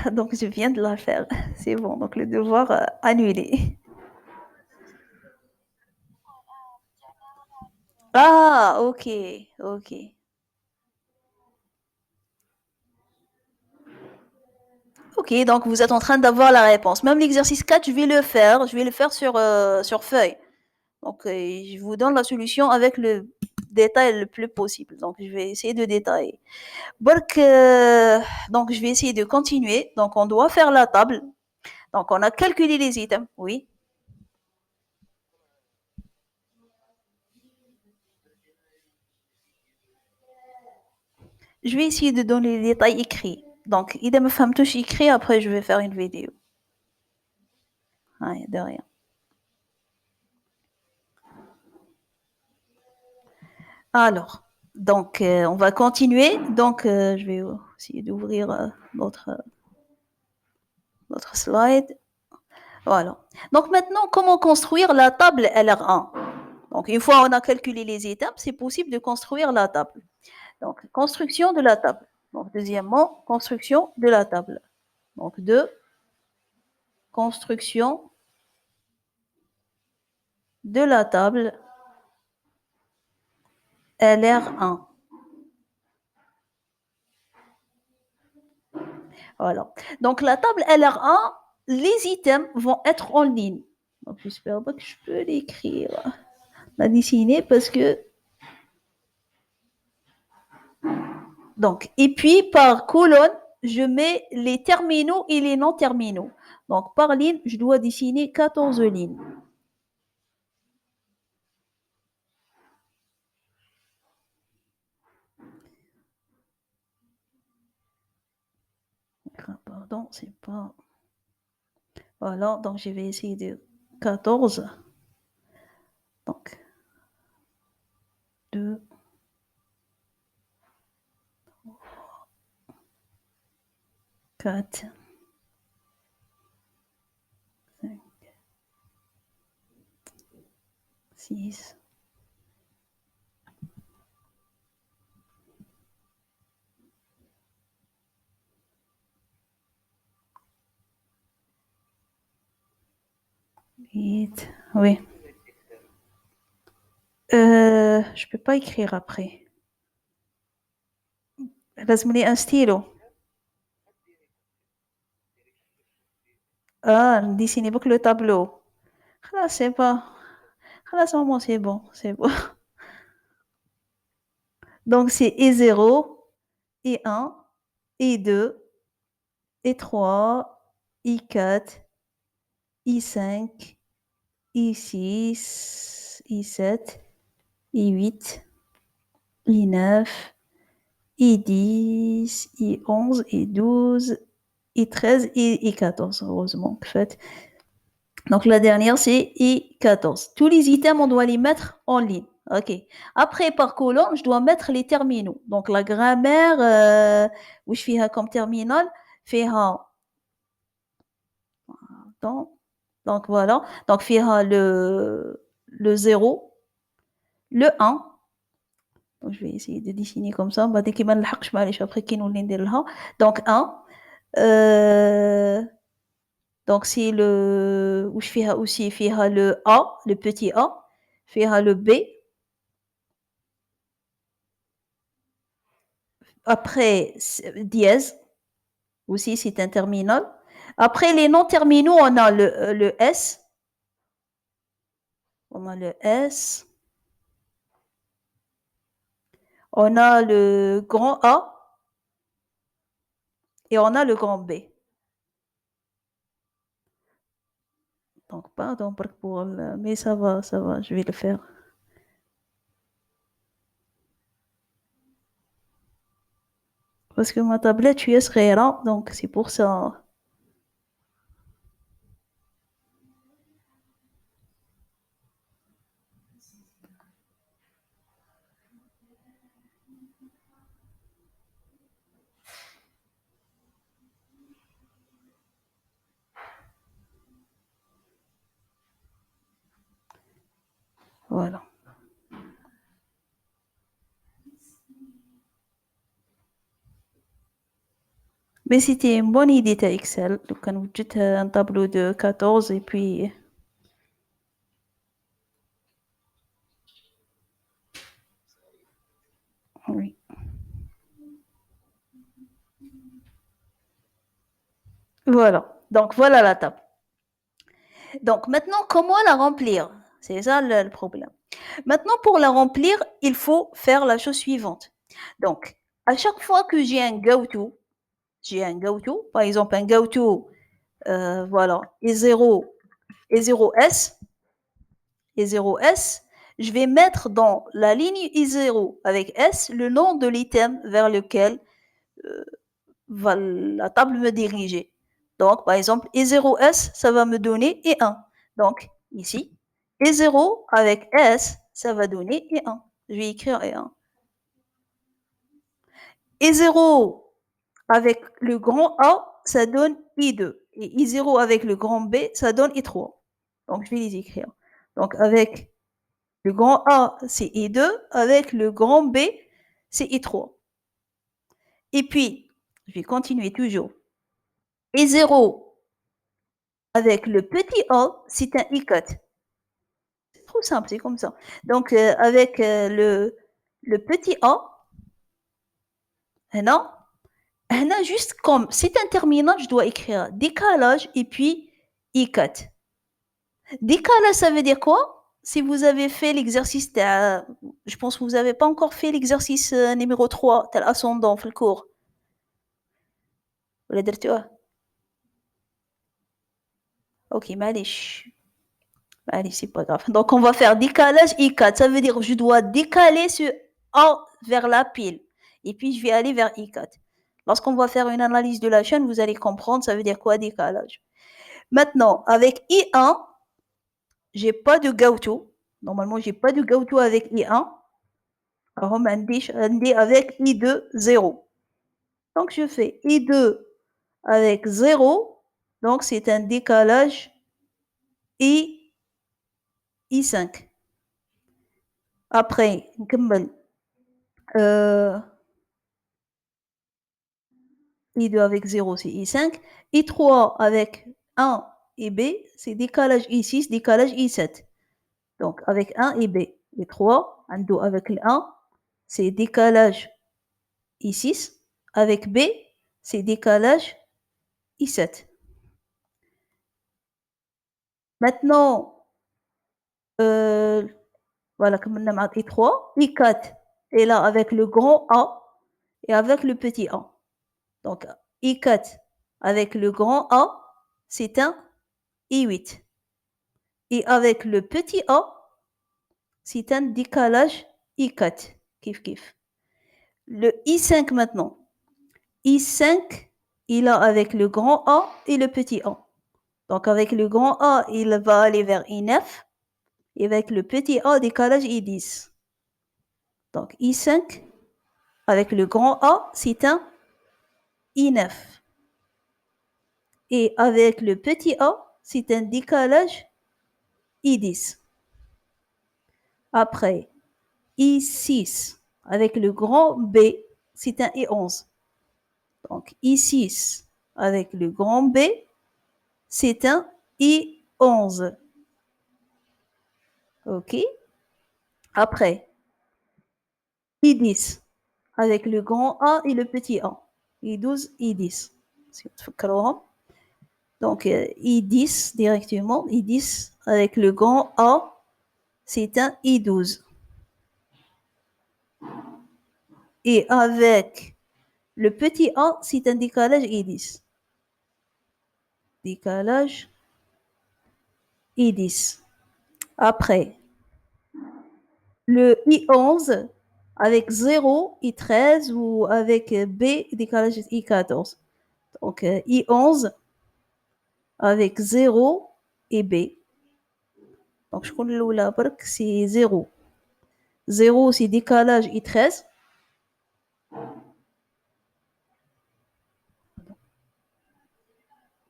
Donc je viens de la faire. C'est bon, donc le devoir annulé. Ah, ok, ok. Ok, donc vous êtes en train d'avoir la réponse. Même l'exercice 4, je vais le faire sur feuille. Donc je vous donne la solution avec le détail le plus possible. Donc je vais essayer de détailler. Donc je vais essayer de continuer. Donc on doit faire la table. Donc on a calculé les items, oui. Je vais essayer de donner les détails écrits. Donc, il me fait touche écrit, après je vais faire une vidéo. Ah, de rien. Alors, donc, on va continuer. Donc, je vais essayer d'ouvrir notre slide. Voilà. Donc, maintenant, comment construire la table LR1? Donc, une fois on a calculé les étapes, c'est possible de construire la table. Donc, construction de la table. Donc, deuxièmement, construction de la table. Donc, deux, construction de la table LR1. Voilà. Donc, la table LR1, les items vont être en ligne. Donc, j'espère pas que je peux l'écrire, la dessiner parce que. Donc, et puis par colonne, je mets les terminaux et les non terminaux. Donc, par ligne, je dois dessiner 14 lignes. Pardon, c'est pas. Voilà, donc je vais essayer de 14. Donc, 2, 4, 5, 6, 8. Oui. Je peux pas écrire après. لازم لي un stylo. Ah, dessinez pas que le tableau. Là, c'est pas. Là, maman, c'est bon, c'est bon. Donc, c'est E0, E1, E2, E3, I4, I5, I6, I7, I8, I9, I10, I11, I12, I13 et I14, heureusement, en fait. Donc, la dernière, c'est I14. Tous les items, on doit les mettre en ligne. OK. Après, par colonne, je dois mettre les terminaux. Donc, la grammaire, où je fais comme terminal, fait donc, donc voilà. Donc, fait le 0, le 1. Donc, je vais essayer de dessiner comme ça. Bah, dès qu'il m'a après qu'il nous donc 1. Euh, donc, c'est le, où je fais aussi, fait le A, le petit A, fait le B. Après, dièse, aussi c'est un terminal. Après les non terminaux, on a le S. On a le S. On a le grand A. Et on a le grand B. Donc, pardon pour le, mais ça va, je vais le faire. Parce que ma tablette US là, donc c'est pour ça. Voilà. Mais c'était une bonne idée à Excel. Donc, on vous dit un tableau de 14 et puis. Oui. Voilà. Donc, voilà la table. Donc, maintenant, comment la remplir? C'est ça le problème. Maintenant, pour la remplir, il faut faire la chose suivante. Donc, à chaque fois que j'ai un go-to, par exemple un go-to, voilà, et 0S, et 0S, je vais mettre dans la ligne I0 avec S le nom de l'item vers lequel va la table me diriger. Donc, par exemple, E0S, ça va me donner E1. Donc, ici, E0 avec S, ça va donner E1. Je vais écrire E1. I0 avec le grand A, ça donne I2. Et I0 avec le grand B, ça donne I3. Donc, je vais les écrire. Donc, avec le grand A, c'est I2. Avec le grand B, c'est I3. Et puis, je vais continuer toujours. I0 avec le petit A, c'est un I4. C'est trop simple, c'est comme ça. Donc, avec le petit A, non, juste comme c'est un terminal, je dois écrire décalage et puis I4. Décalage, ça veut dire quoi? Si vous avez fait l'exercice, je pense que vous n'avez pas encore fait l'exercice numéro 3, tel ascendant, في الcours. ولا درتوه؟ Ok, معليش. Allez, c'est pas grave. Donc, on va faire décalage I4. Ça veut dire que je dois décaler ce A vers la pile. Et puis, je vais aller vers I4. Lorsqu'on va faire une analyse de la chaîne, vous allez comprendre ça veut dire quoi décalage. Maintenant, avec I1, j'ai pas de go-to. Normalement, j'ai pas de go-to avec I1. Alors, on avec I2, 0. Donc, je fais I2 avec 0. Donc, c'est un décalage I5. Après, euh, I2 avec 0, c'est I5. I3 avec 1 et B, c'est décalage I6, décalage I7. Donc, avec 1 et B. I3, 2 avec le 1, c'est décalage I6. Avec B, c'est décalage I7. Maintenant, euh, voilà, comme on a marqué 3, I4 est là avec le grand A et avec le petit a. Donc, I4 avec le grand A, c'est un I8. Et avec le petit a, c'est un décalage I4. Kif kif. Le I5 maintenant. I5, il a avec le grand A et le petit a. Donc, avec le grand A, il va aller vers I9. Et avec le petit a, décalage I10. Donc, I5, avec le grand A, c'est un I9. Et avec le petit a, c'est un décalage I10. Après, I6, avec le grand B, c'est un I11. Donc, I6, avec le grand B, c'est un I11. OK. Après, I10, avec le grand A et le petit A. I12, I10. Donc, I10 directement, I10 avec le grand A, c'est un I12. Et avec le petit a, c'est un décalage I10. Décalage I10. Après, le I11 avec 0, I13 ou avec B, décalage I14. Donc, I11 avec 0 et B. Donc, je connais là, c'est 0. 0, c'est décalage I13.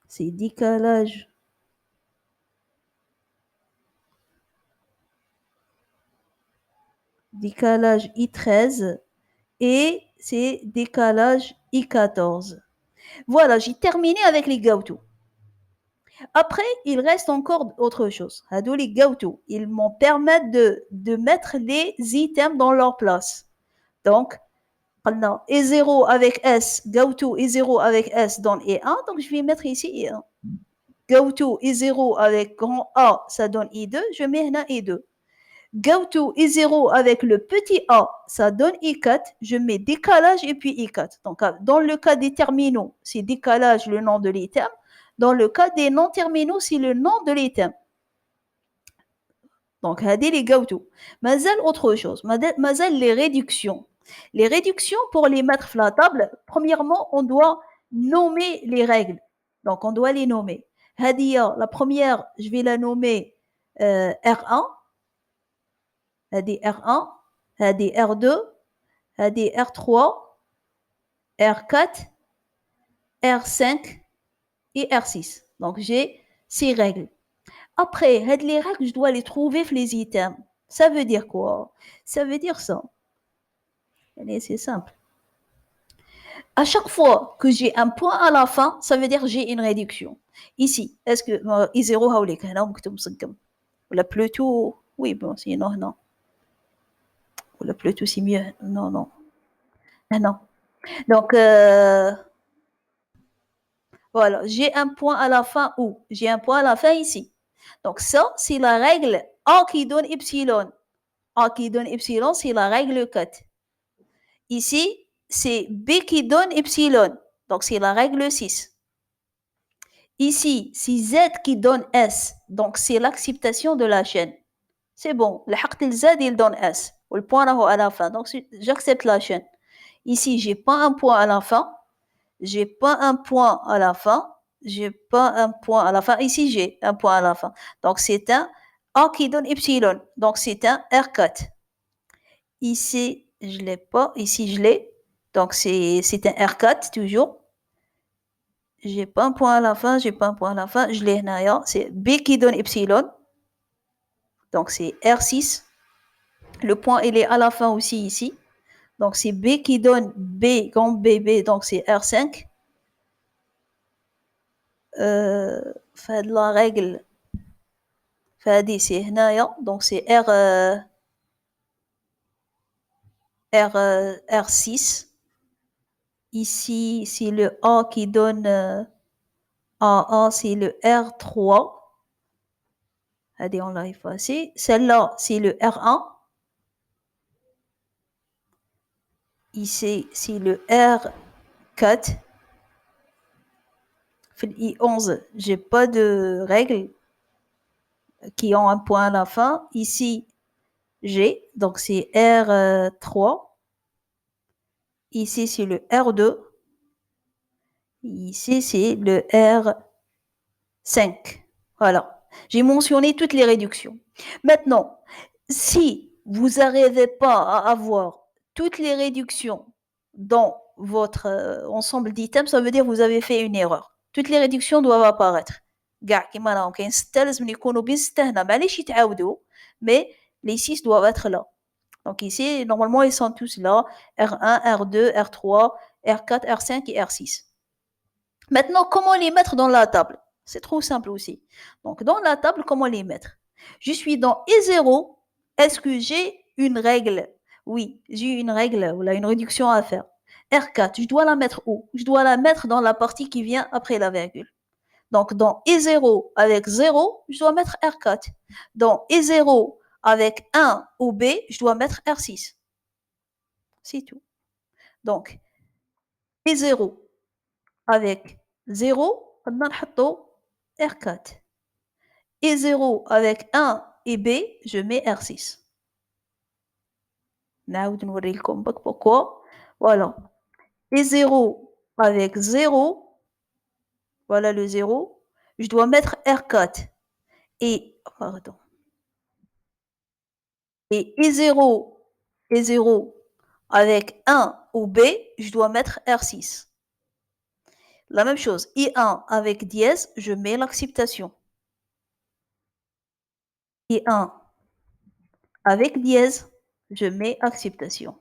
C'est décalage I13 et c'est décalage I14. Voilà, j'ai terminé avec les Gauto. Après, il reste encore autre chose. Les Gauto, ils m'ont permis de mettre les items dans leur place. Donc, E0 avec S, Gauto E0 avec S donne E1, donc je vais mettre ici E1. Gauto E0 avec grand A, ça donne I2, je mets là I2. Gauto I0 avec le petit a, ça donne I4, je mets décalage et puis I4. Donc, dans le cas des terminaux, c'est décalage le nom de l'item. Dans le cas des non-terminaux, c'est le nom de l'item. Donc, هذه les Gauto. Mazal autre chose, mazal les réductions. Les réductions, pour les mettre sur la table, premièrement, on doit nommer les règles. Donc, on doit les nommer. La première, je vais la nommer R1. هذه R1, هذه R2, هذه R3, R4, R5 et R6. Donc, j'ai 6 règles. Après, les règles, je dois les trouver dans les items. Ça veut dire quoi? Ça veut dire ça. C'est simple. À chaque fois que j'ai un point à la fin, ça veut dire que j'ai une réduction. Ici, est-ce que I0 هاوليك هنا مكتوب مسقم ولا plutôt oui bon sinon non ولا plutôt c'est mieux non non non donc voilà, j'ai un point à la fin où? J'ai un point à la fin ici. Donc ça, c'est la règle A qui donne epsilon. A qui donne epsilon, c'est la règle 4. Ici, c'est B qui donne epsilon. Donc c'est la règle 6. Ici, c'est Z qui donne S. Donc c'est l'acceptation de la chaîne. C'est bon. Le haqt Z, il donne S. Ou le point là à la fin. Donc j'accepte la chaîne. Ici, j'ai pas un point à la fin. J'ai pas un point à la fin. J'ai pas un point à la fin. Ici, j'ai un point à la fin. Donc, c'est un A qui donne epsilon. Donc, c'est un R4. Ici, je l'ai pas. Ici, je l'ai. Donc, c'est un R4 toujours. J'ai pas un point à la fin. J'ai pas un point à la fin. Je l'ai là. C'est B qui donne epsilon. Donc, c'est R6. Le point, il est à la fin aussi ici. Donc, c'est B qui donne B, grand BB. Donc, c'est R5. Fait de la règle فهذه c'est هنايا donc c'est R6 ici c'est le A qui donne A1 c'est le R3 Allez, on l'a effacé. Celle-là, c'est le R1. Ici, c'est le R4. I11, j'ai pas de règles qui ont un point à la fin. Ici, j'ai, donc c'est R3. Ici, c'est le R2. Ici, c'est le R5. Voilà. J'ai mentionné toutes les réductions. Maintenant, si vous n'arrivez pas à avoir toutes les réductions dans votre ensemble d'items, ça veut dire que vous avez fait une erreur. Toutes les réductions doivent apparaître. Mais les 6 doivent être là. Donc ici, normalement, ils sont tous là. R1, R2, R3, R4, R5 et R6. Maintenant, comment les mettre dans la table? C'est trop simple aussi. Donc, dans la table, comment les mettre? Je suis dans E0. Est-ce que j'ai une règle? Oui, j'ai une règle, ou une réduction à faire. R4, je dois la mettre où? Je dois la mettre dans la partie qui vient après la virgule. Donc, dans E0 avec 0, je dois mettre R4. Dans E0 avec 1 ou B, je dois mettre R6. C'est tout. Donc, E0 avec 0, on a R4. Et 0 avec 1 et B, je mets R6. Pourquoi? Voilà. Et 0 avec 0, voilà le 0, je dois mettre R4. Et, pardon. Et 0 et 0 avec 1 ou B, je dois mettre R6. La même chose, I1 avec dièse, je mets l'acceptation. I1 avec dièse, je mets acceptation.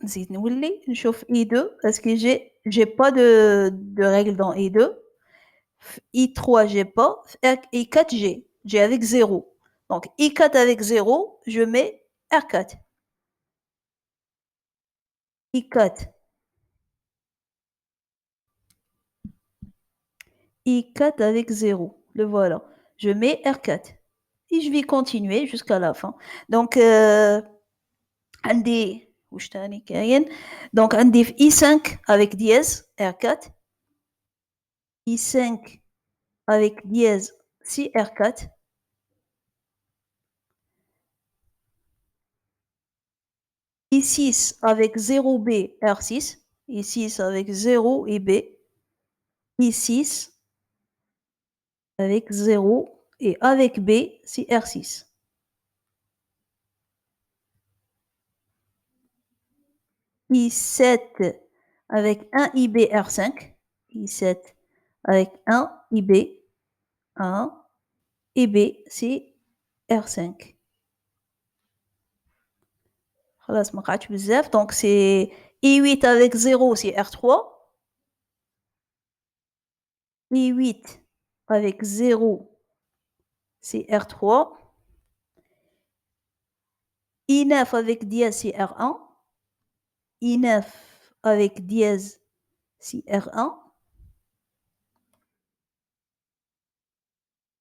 نزيد نولي نشوف I2 parce que j'ai pas de règle dans I2. I3 j'ai pas. I4 j'ai avec 0. Donc I4 avec 0, je mets R4. I4. I4 avec 0. Le voilà. Je mets R4. Et je vais continuer jusqu'à la fin. Donc, عندي وش تاني كاين donc عندي في I5 avec dièse R4. I5 avec dièse si R4. I6 avec 0B R6. I6 avec 0 et B. I6 avec 0 et avec B c'est R6. I7 avec 1 IB R5. I7 avec 1 IB 1 et B c'est R5. خلاص ما قعدش بزاف donc c'est I8 avec 0 c'est R3. I8 avec 0 c'est R3. I9 avec dièse c'est R1. I9 avec dièse c'est R1.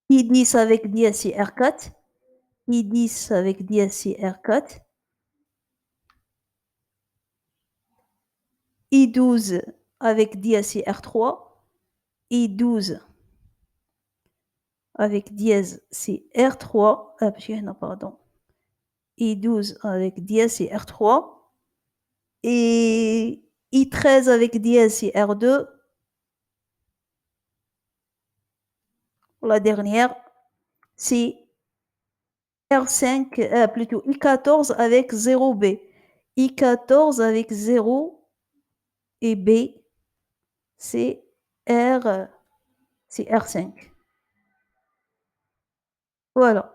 I10 avec dièse c'est R4. I10 avec dièse c'est R4. I12 avec dièse c'est R3. I12 avec dièse c'est R3. Pardon. I12 avec dièse c'est R3. Et I13 avec dièse c'est R2. La dernière, c'est R5, plutôt I14 avec 0B. I14 avec 0 et B, c'est R5. Voilà.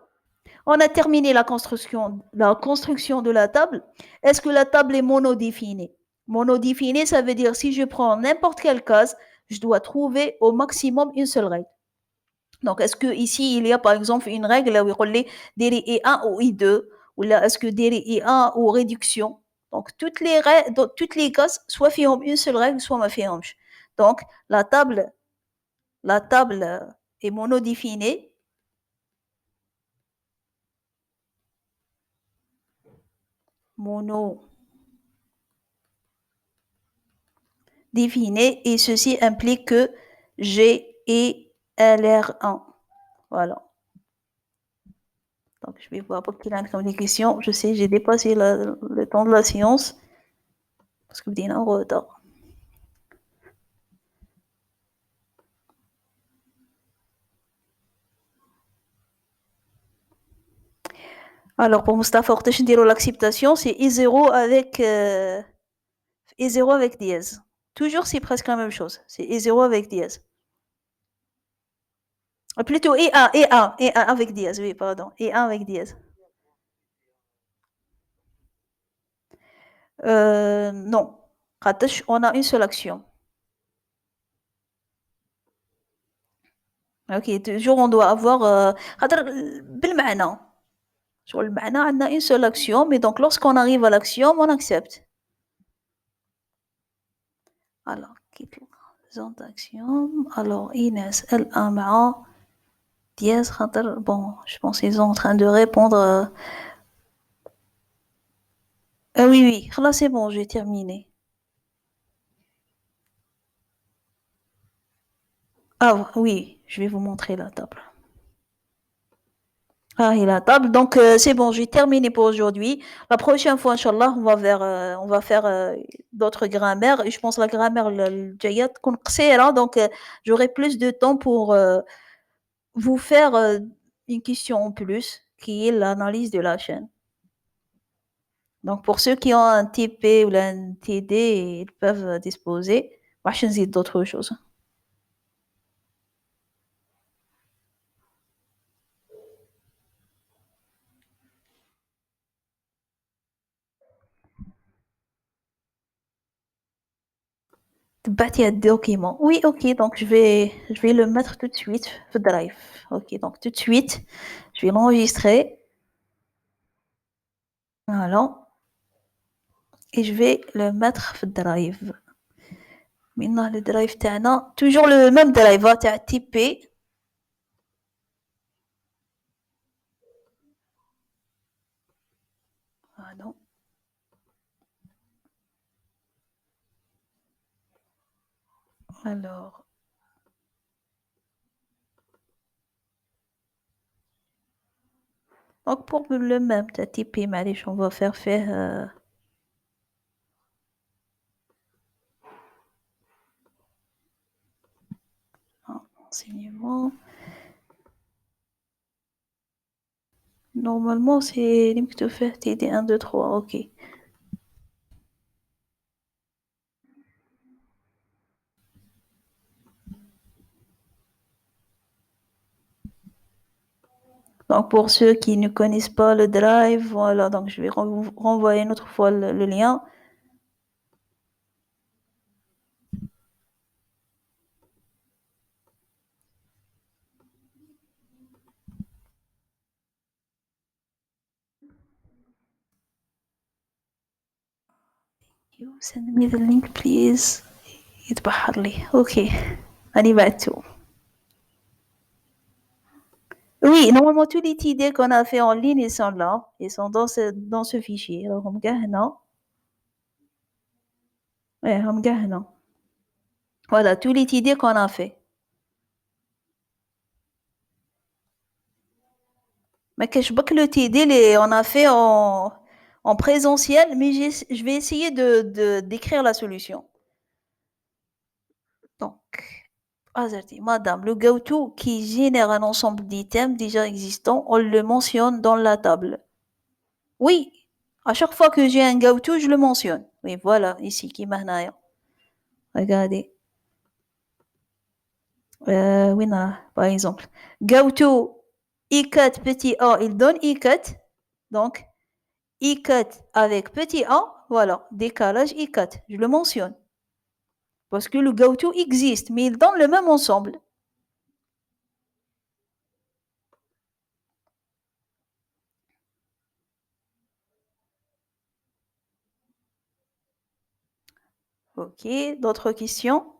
On a terminé la construction de la table. Est-ce que la table est monodéfinie? Monodéfinie, ça veut dire si je prends n'importe quelle case, je dois trouver au maximum une seule règle. Donc, est-ce que ici il y a par exemple une règle où il y a I1 ou I2, ou là est-ce que I1 ou réduction? Donc, toutes les cases, soit font une seule règle, soit ma font. Donc, la table et monodéfiné. Monodéfiné, et ceci implique que G et LR1. Voilà. Donc, je vais voir pour qu'il y ait des questions. Je sais, j'ai dépassé le temps de la séance parce que vous êtes en retard. Alors, pour Mustafa Ortesh, l'acceptation, c'est I0 avec, I0 avec dièse. Toujours, c'est presque la même chose. C'est I0 avec dièse. Plutôt E1, E1, E1 avec dièse, oui, pardon. E1 avec dièse. Non. On a une seule action. Ok, toujours on doit avoir. بالمعنى. Sur le معنى, on a une seule action, mais donc lorsqu'on arrive à l'action, on accepte. Alors, quitte d'action. Alors, Inès, L1 مع dièse. Bon, je pense qu'ils sont en train de répondre. Oui, oui, là c'est bon, j'ai terminé. Ah oui, je vais vous montrer la table. Ah, et la table. Donc, c'est bon, j'ai terminé pour aujourd'hui. La prochaine fois, Inch'Allah, on va faire d'autres grammaires. Et je pense que la grammaire, le Jayat, donc j'aurai plus de temps pour vous faire une question en plus, qui est l'analyse de la chaîne. Donc, pour ceux qui ont un TP ou un TD, ils peuvent disposer. Moi, je dis d'autres choses. Bâtir un document. Oui, ok, donc je vais le mettre tout de suite sur Drive. Ok, donc tout de suite, je vais l'enregistrer. Voilà. Et je vais le mettre sur Drive. Maintenant, le Drive, تاعنا, toujours le même Drive, تاع TP. Voilà. Alors, donc pour le même, تاع TP, معليش, on va faire enseignement. Normalement, c'est limite faire TD 1, 2, 3, ok. Donc, pour ceux qui ne connaissent pas le Drive, voilà, donc je vais renvoyer une autre fois le lien. You send me the link, please. يتبحر لي. Ok. أنا بعته. Oui, normalement, tous les TD qu'on a fait en ligne, ils sont là. Ils sont dans ce fichier. Alors, هم كاع هنا. Ouais, هم كاع هنا. Voilà, tous les TD qu'on a fait. Mais que je vois que le TD, on a fait en présentiel, mais je vais essayer d'écrire la solution. Donc, Azerty, Madame, le go-to qui génère un ensemble d'items déjà existants, on le mentionne dans la table. Oui, à chaque fois que j'ai un go-to, je le mentionne. Oui, voilà, ici, qui m'a. Regardez. Oui, non, par exemple. Go-to, i4 petit a, il donne i4. Donc, i4 avec petit a, voilà, décalage i4. Je le mentionne. Parce que le go-to existe, mais il donne le même ensemble. Ok, d'autres questions?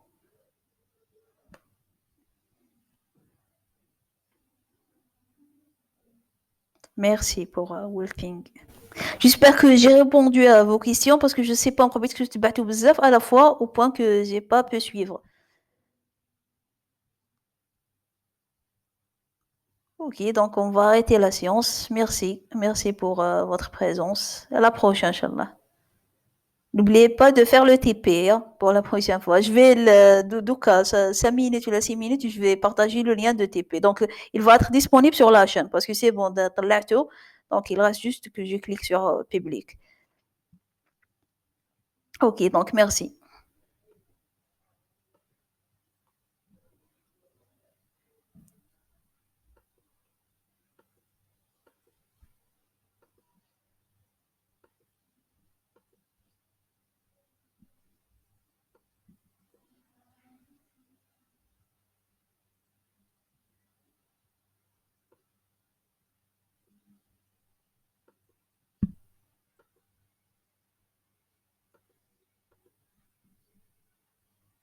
Merci pour Wolfing. J'espère que j'ai répondu à vos questions parce que je sais pas encore parce que je suis battue bzaf à la fois au point que j'ai pas pu suivre. Ok, donc on va arrêter la séance. Merci. Merci pour votre présence. À la prochaine, Inch'Allah. N'oubliez pas de faire le TP hein, pour la prochaine fois. Je vais, Douka, 5 minutes ou 6 minutes, je vais partager le lien de TP. Donc, il va être disponible sur la chaîne parce que c'est bon, donc il reste juste que je clique sur public. Ok, donc merci.